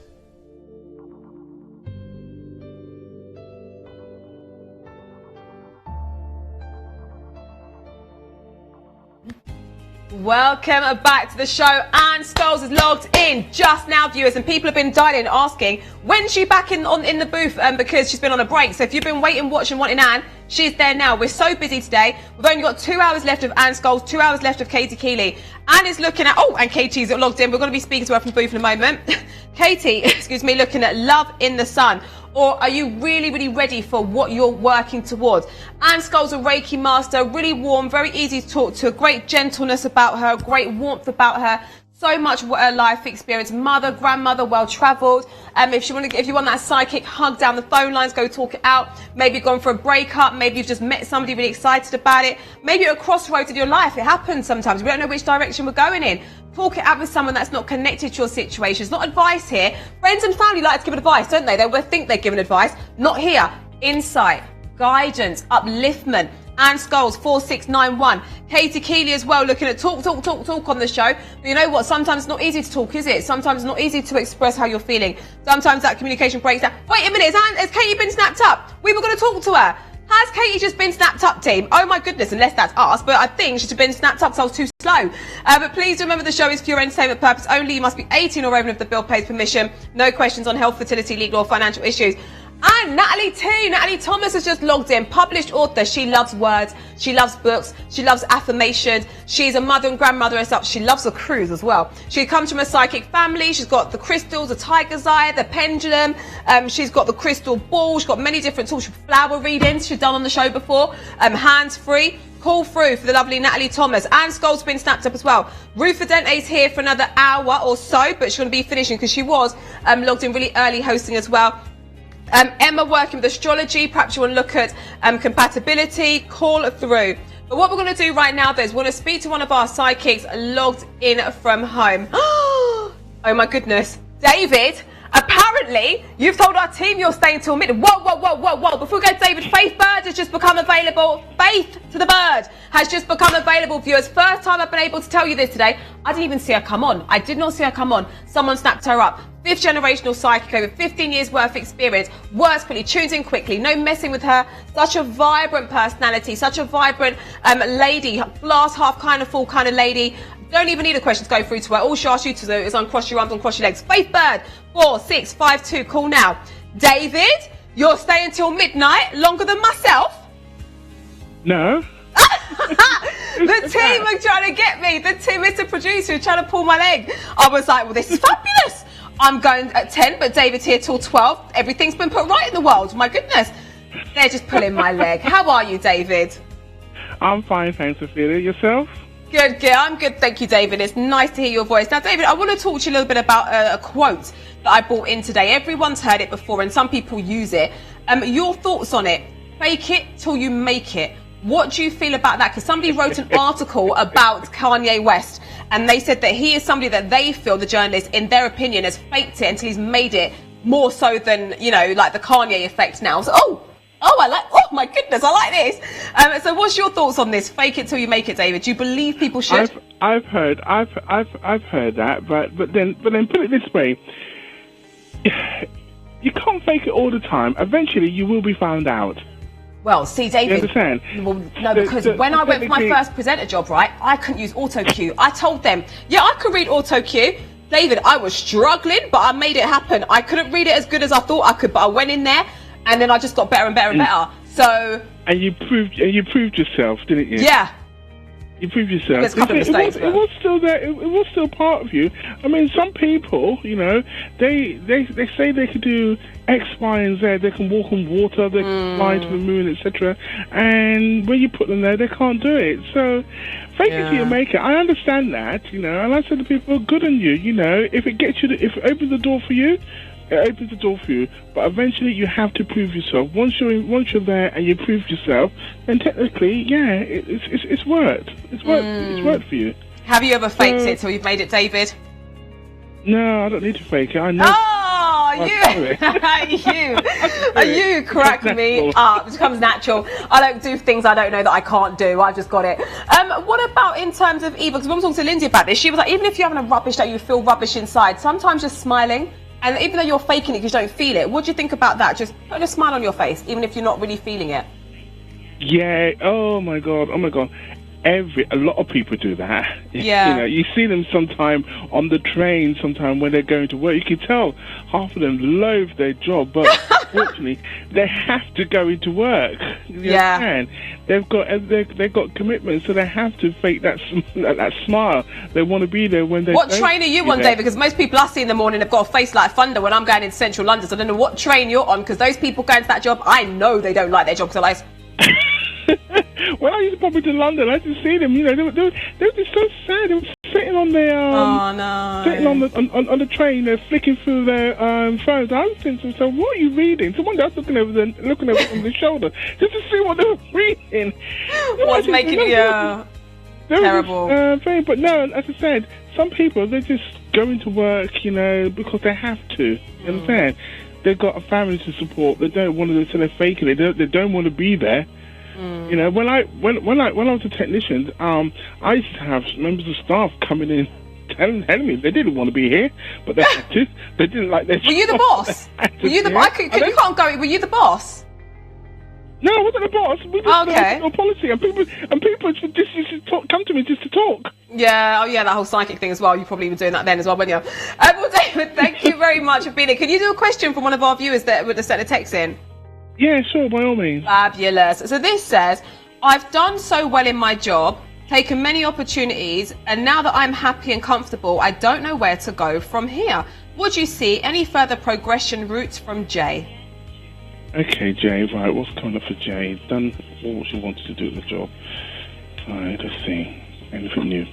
Welcome back to the show. Anne Scholes is logged in just now, viewers, and people have been dialing asking when's she back in the booth because she's been on a break. So if you've been waiting, watching, wanting Anne, she's there now. We're so busy today. We've only got 2 hours left of Anne Scholes, 2 hours left of Katie Keeley. Anne is looking at, and Katie's logged in. We're going to be speaking to her from the booth in a moment. Katie, looking at Love in the Sun. or are you really, really ready for what you're working towards? Anne Scholes, a Reiki master, really warm, very easy to talk to, great gentleness about her, great warmth about her. So much life experience, mother, grandmother, well-travelled. If you want that psychic hug down the phone lines, go talk it out. Maybe you've gone for a breakup. Maybe you've just met somebody really excited about it. Maybe you're at a crossroads in your life. It happens sometimes. We don't know which direction we're going in. Talk it out with someone that's not connected to your situation. It's not advice here. Friends and family like to give advice, don't they? They will think they're giving advice. Not here. Insight, guidance, upliftment. Anne Scholes, 4691. Katie Keeley as well, looking at talk on the show. But you know what? Sometimes it's not easy to talk, is it? Sometimes it's not easy to express how you're feeling. Sometimes that communication breaks down. Wait a minute, has Katie been snapped up? We were going to talk to her. Has Katie just been snapped up, team? Oh my goodness, unless that's us, but I think she's been snapped up because I was too slow. But please remember the show is for your entertainment purpose only. You must be 18 or over if the bill pays permission. No questions on health, fertility, legal or financial issues. And Natalie Thomas has just logged in, published author. She loves words, she loves books, she loves affirmations. She's a mother and grandmother herself. She loves a cruise as well. She comes from a psychic family. She's got the crystals, the tiger's eye, the pendulum. She's got the crystal ball. She's got many different tools. Flower readings she's done on the show before. Hands-free. Call through for the lovely Natalie Thomas. Anne Scholes been snapped up as well. Rufa Dente's here for another hour or so, but she's going to be finishing because she was logged in really early hosting as well. Emma working with astrology. Perhaps you want to look at compatibility. Call through. But what we're going to do right now is we're going to speak to one of our psychics logged in from home. Oh my goodness. David, apparently you've told our team you're staying till midnight. Whoa. Before we go, David, Faith Bird has just become available. Faith to the Bird has just become available, viewers. First time I've been able to tell you this today. I didn't even see her come on. I did not see her come on. Someone snapped her up. 5th generational psychic, over 15 years worth of experience, works quickly, tunes in quickly, no messing with her. Such a vibrant personality, such a vibrant lady, glass half kind of full kind of lady. Don't even need a question to go through to her. All she asks you to do is uncross your arms, uncross your legs. Faith Bird, 4652, call now. David, you're staying till midnight, longer than myself? No. The team are trying to get me. The team, Mr. Producer, is trying to pull my leg. I was like, well, this is fabulous. I'm going at 10, but David's here till 12. Everything's been put right in the world. My goodness. They're just pulling my leg. How are you, David? I'm fine, thanks, Ophelia. Yourself? Good. I'm good. Thank you, David. It's nice to hear your voice. Now, David, I want to talk to you a little bit about a quote that I brought in today. Everyone's heard it before, and some people use it. Your thoughts on it? Fake it till you make it. What do you feel about that? Because somebody wrote an article about Kanye West, and they said that he is somebody that they feel, the journalist, in their opinion, has faked it until he's made it more so than, you know, like the Kanye effect now. So, oh my goodness, I like this. So what's your thoughts on this? Fake it till you make it, David. Do you believe people should? I've heard that, but then put it this way. You can't fake it all the time. Eventually, you will be found out. Well, see, David. You understand? Well, no, because when I went for my first presenter job, right, I couldn't use auto cue. I told them, yeah, I could read auto cue. David, I was struggling, but I made it happen. I couldn't read it as good as I thought I could, but I went in there, and then I just got better and better and better. So. And you proved yourself, didn't you? Yeah. You proved yourself. There's a couple of mistakes, it was still there. It was still part of you. I mean, some people, you know, they say they could do X, Y, and Z. They can walk on water. They can fly to the moon, etc. And when you put them there, they can't do it. So, fake it till you make it. I understand that, you know. And I said to people, good on you. You know, if it gets you, if it opens the door for you, it opens the door for you. But eventually, you have to prove yourself. Once you're there and you prove yourself, then technically, yeah, it's worked. It's worked for you. Have you ever faked it till you've made it, David? No, I don't need to fake it. I know. Oh, you crack me up. It becomes natural. I don't do things I don't know that I can't do. I've just got it. What about in terms of evil? Because when I was talking to Lindsay about this, she was like, even if you're having a rubbish day, you feel rubbish inside. Sometimes just smiling. And even though you're faking it because you don't feel it, what do you think about that? Just put a smile on your face, even if you're not really feeling it. Yeah. Oh my God. A lot of people do that. Yeah. You know, you see them sometime on the train, sometime when they're going to work. You can tell half of them loathe their job, but unfortunately, they have to go into work. Yeah. understand? They've got commitment, so they have to fake that smile. They want to be there when they. What train are you on, David? Because most people I see in the morning have got a face like thunder when I'm going into central London. So I don't know what train you're on, because those people going to that job, I know they don't like their job, because they're like. When I used to pop into London, I used to see them. You know, they were just so sad. They were sitting on their sitting on the train, they're flicking through their phones. I was thinking, so what are you reading? So one day I was looking over the shoulder just to see what they were reading. What's making you terrible? But no, as I said, some people, they're just going to work, you know, because they have to. You understand? They've got a family to support. They don't want to, so they're faking it. They don't want to be there. You know, when I was a technician, I used to have members of staff coming in telling me they didn't want to be here, but they had to. They didn't like their job. Were you the boss? Were you the boss? You can't go. Were you the boss? No, I wasn't the boss. We just had no policy, and people just come to me just to talk. Yeah, that whole psychic thing as well. You probably were doing that then as well, weren't you? Well, David, thank you very much for being here. Can you do a question from one of our viewers that would have sent a text in? Yeah, sure, by all means. Fabulous. So this says, I've done so well in my job, taken many opportunities, and now that I'm happy and comfortable, I don't know where to go from here. Would you see any further progression routes from Jay? Okay, Jay, right, what's coming up for Jay? Done all what she wanted to do at the job. Alright, let's see. Anything new?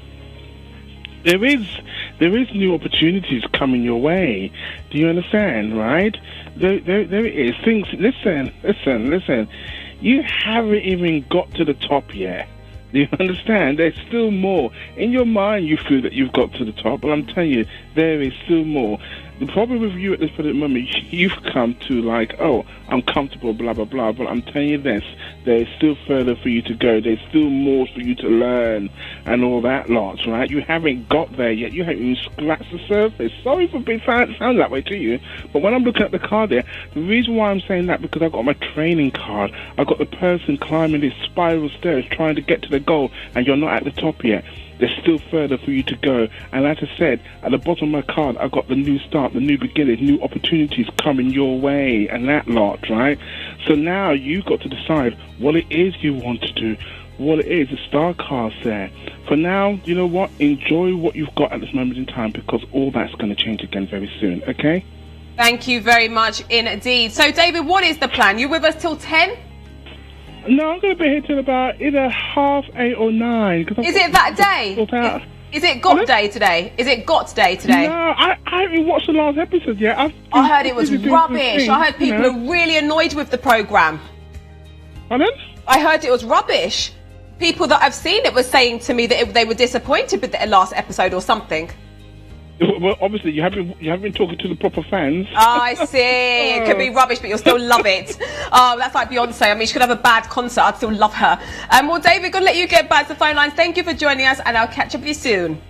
There is new opportunities coming your way. Do you understand, right? There is things. Listen. You haven't even got to the top yet. Do you understand? There's still more. In your mind, you feel that you've got to the top, but I'm telling you, there is still more. The problem with you at this present moment, you've come to like, oh, I'm comfortable, blah, blah, blah. But I'm telling you this, there's still further for you to go. There's still more for you to learn and all that lot, right? You haven't got there yet. You haven't even scratched the surface. Sorry for being sound that way to you, but when I'm looking at the card there, the reason why I'm saying that, because I've got my training card. I've got the person climbing these spiral stairs trying to get to the goal, and you're not at the top yet. There's still further for you to go. And as I said, at the bottom of my card, I've got the new start, the new beginnings, new opportunities coming your way, and that lot, right? So now you've got to decide what it is you want to do, what it is. The star card's there. For now, you know what? Enjoy what you've got at this moment in time, because all that's going to change again very soon, okay? Thank you very much indeed. So, David, what is the plan? You with us till 10? No, I'm going to be here till about either 8:30 or 9. Is it that day? Is it got day today? Is it got day today? No, I haven't watched the last episode yet. I heard it was rubbish. I heard people are really annoyed with the programme. Pardon? I heard it was rubbish. People that I've seen it were saying to me that they were disappointed with the last episode or something. Well, obviously, you haven't been talking to the proper fans. Oh, I see. It could be rubbish, but you'll still love it. Oh, that's like Beyonce. I mean, she could have a bad concert. I'd still love her. Well, David, going to let you get back to the phone lines. Thank you for joining us, and I'll catch up with you soon.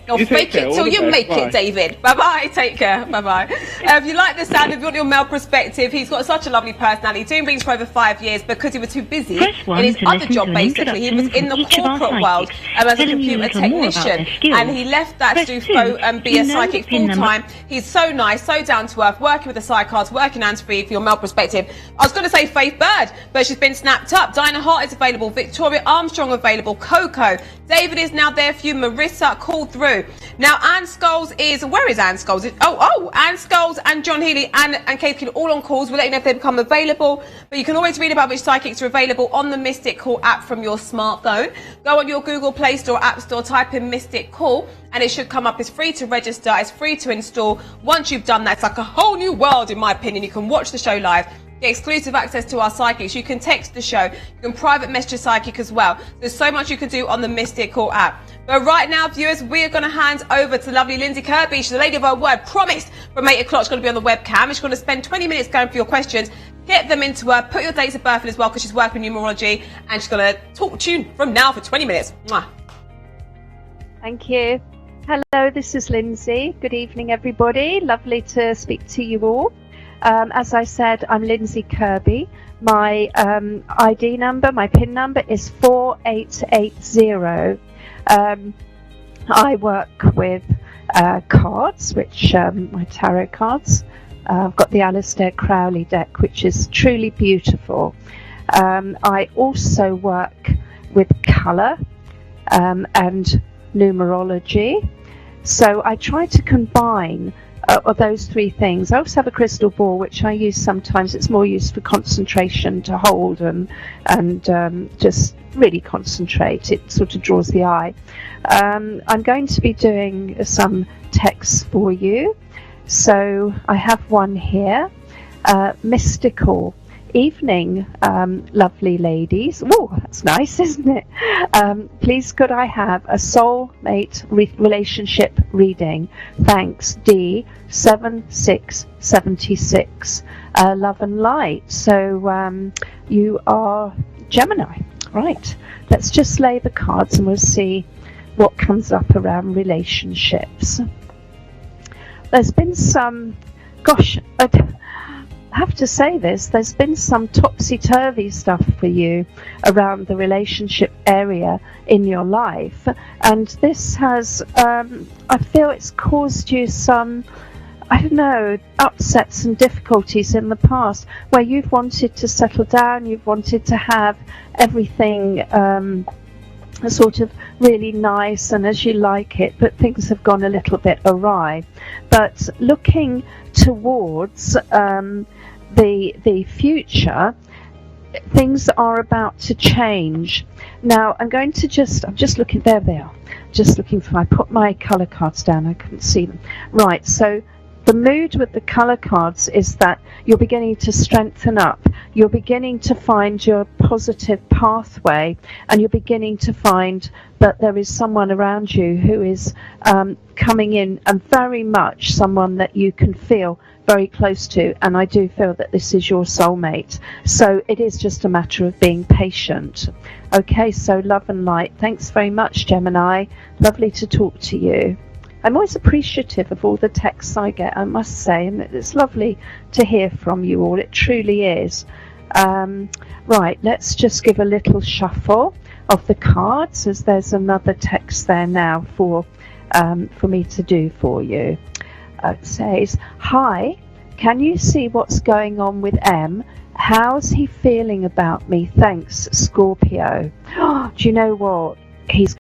You'll fake it till you make it, David. Bye-bye. Take care. Bye-bye. If you like the sound, if you want your male perspective, he's got such a lovely personality. Doing readings for over 5 years because he was too busy in his other job, basically. He was in the corporate world as a computer technician. And he left that to go and be a psychic full-time. He's so nice, so down to earth, working with the psych cards, working hands-free for your male perspective. I was going to say Faith Bird, but she's been snapped up. Dinah Hart is available. Victoria Armstrong available. Coco. David is now there for you. Marissa called through. Now, Anne Scholes is... Where is Anne Scholes? Anne Scholes and John Healey and Kate Keeley all on calls. We'll let you know if they become available. But you can always read about which psychics are available on the Mystic Call app from your smartphone. Go on your Google Play Store, App Store, type in Mystic Call, and it should come up. It's free to register. It's free to install. Once you've done that, it's like a whole new world, in my opinion. You can watch the show live. Get exclusive access to our psychics. You can text the show. You can private message a psychic as well. There's so much you can do on the Mystic Call app. But right now, viewers, we're going to hand over to lovely Lindsay Kirby. She's a lady of her word. Promised from 8 o'clock. She's going to be on the webcam. She's going to spend 20 minutes going through your questions. Get them into her. Put your dates of birth in as well, because she's working in numerology. And she's going to talk to you from now for 20 minutes. Mwah. Thank you. Hello, this is Lindsay. Good evening, everybody. Lovely to speak to you all. As I said, I'm Lindsay Kirby. My ID number, my PIN number is 4880. I work with cards, which my tarot cards. I've got the Aleister Crowley deck, which is truly beautiful. I also work with colour and numerology. So I try to combine those three things. I also have a crystal ball, which I use sometimes. It's more used for concentration, to hold and just really concentrate. It sort of draws the eye. I'm going to be doing some texts for you. So I have one here. Mystical evening, lovely ladies. Oh, that's nice, isn't it? Please could I have a soulmate relationship reading? Thanks, D 7676. Love and light. So you are Gemini. Right. Let's just lay the cards and we'll see what comes up around relationships. There's been some, gosh, I have to say this, there's been some topsy-turvy stuff for you around the relationship area in your life, and this has, I feel it's caused you some, I don't know, upsets and difficulties in the past, where you've wanted to settle down, you've wanted to have everything sort of really nice and as you like it, but things have gone a little bit awry. But looking towards the future, things are about to change. Now I'm just looking, there they are, just looking for, I put my colour cards down, I couldn't see them. Right, so the mood with the colour cards is that you're beginning to strengthen up, you're beginning to find your positive pathway, and you're beginning to find that there is someone around you who is coming in, and very much someone that you can feel very close to, and I do feel that this is your soulmate. So it is just a matter of being patient. Okay, so love and light. Thanks very much, Gemini. Lovely to talk to you. I'm always appreciative of all the texts I get, I must say, and it's lovely to hear from you all. It truly is. Right, let's just give a little shuffle of the cards, as there's another text there now for me to do for you. It says, hi, can you see what's going on with M? How's he feeling about me? Thanks, Scorpio. Do you know what? He's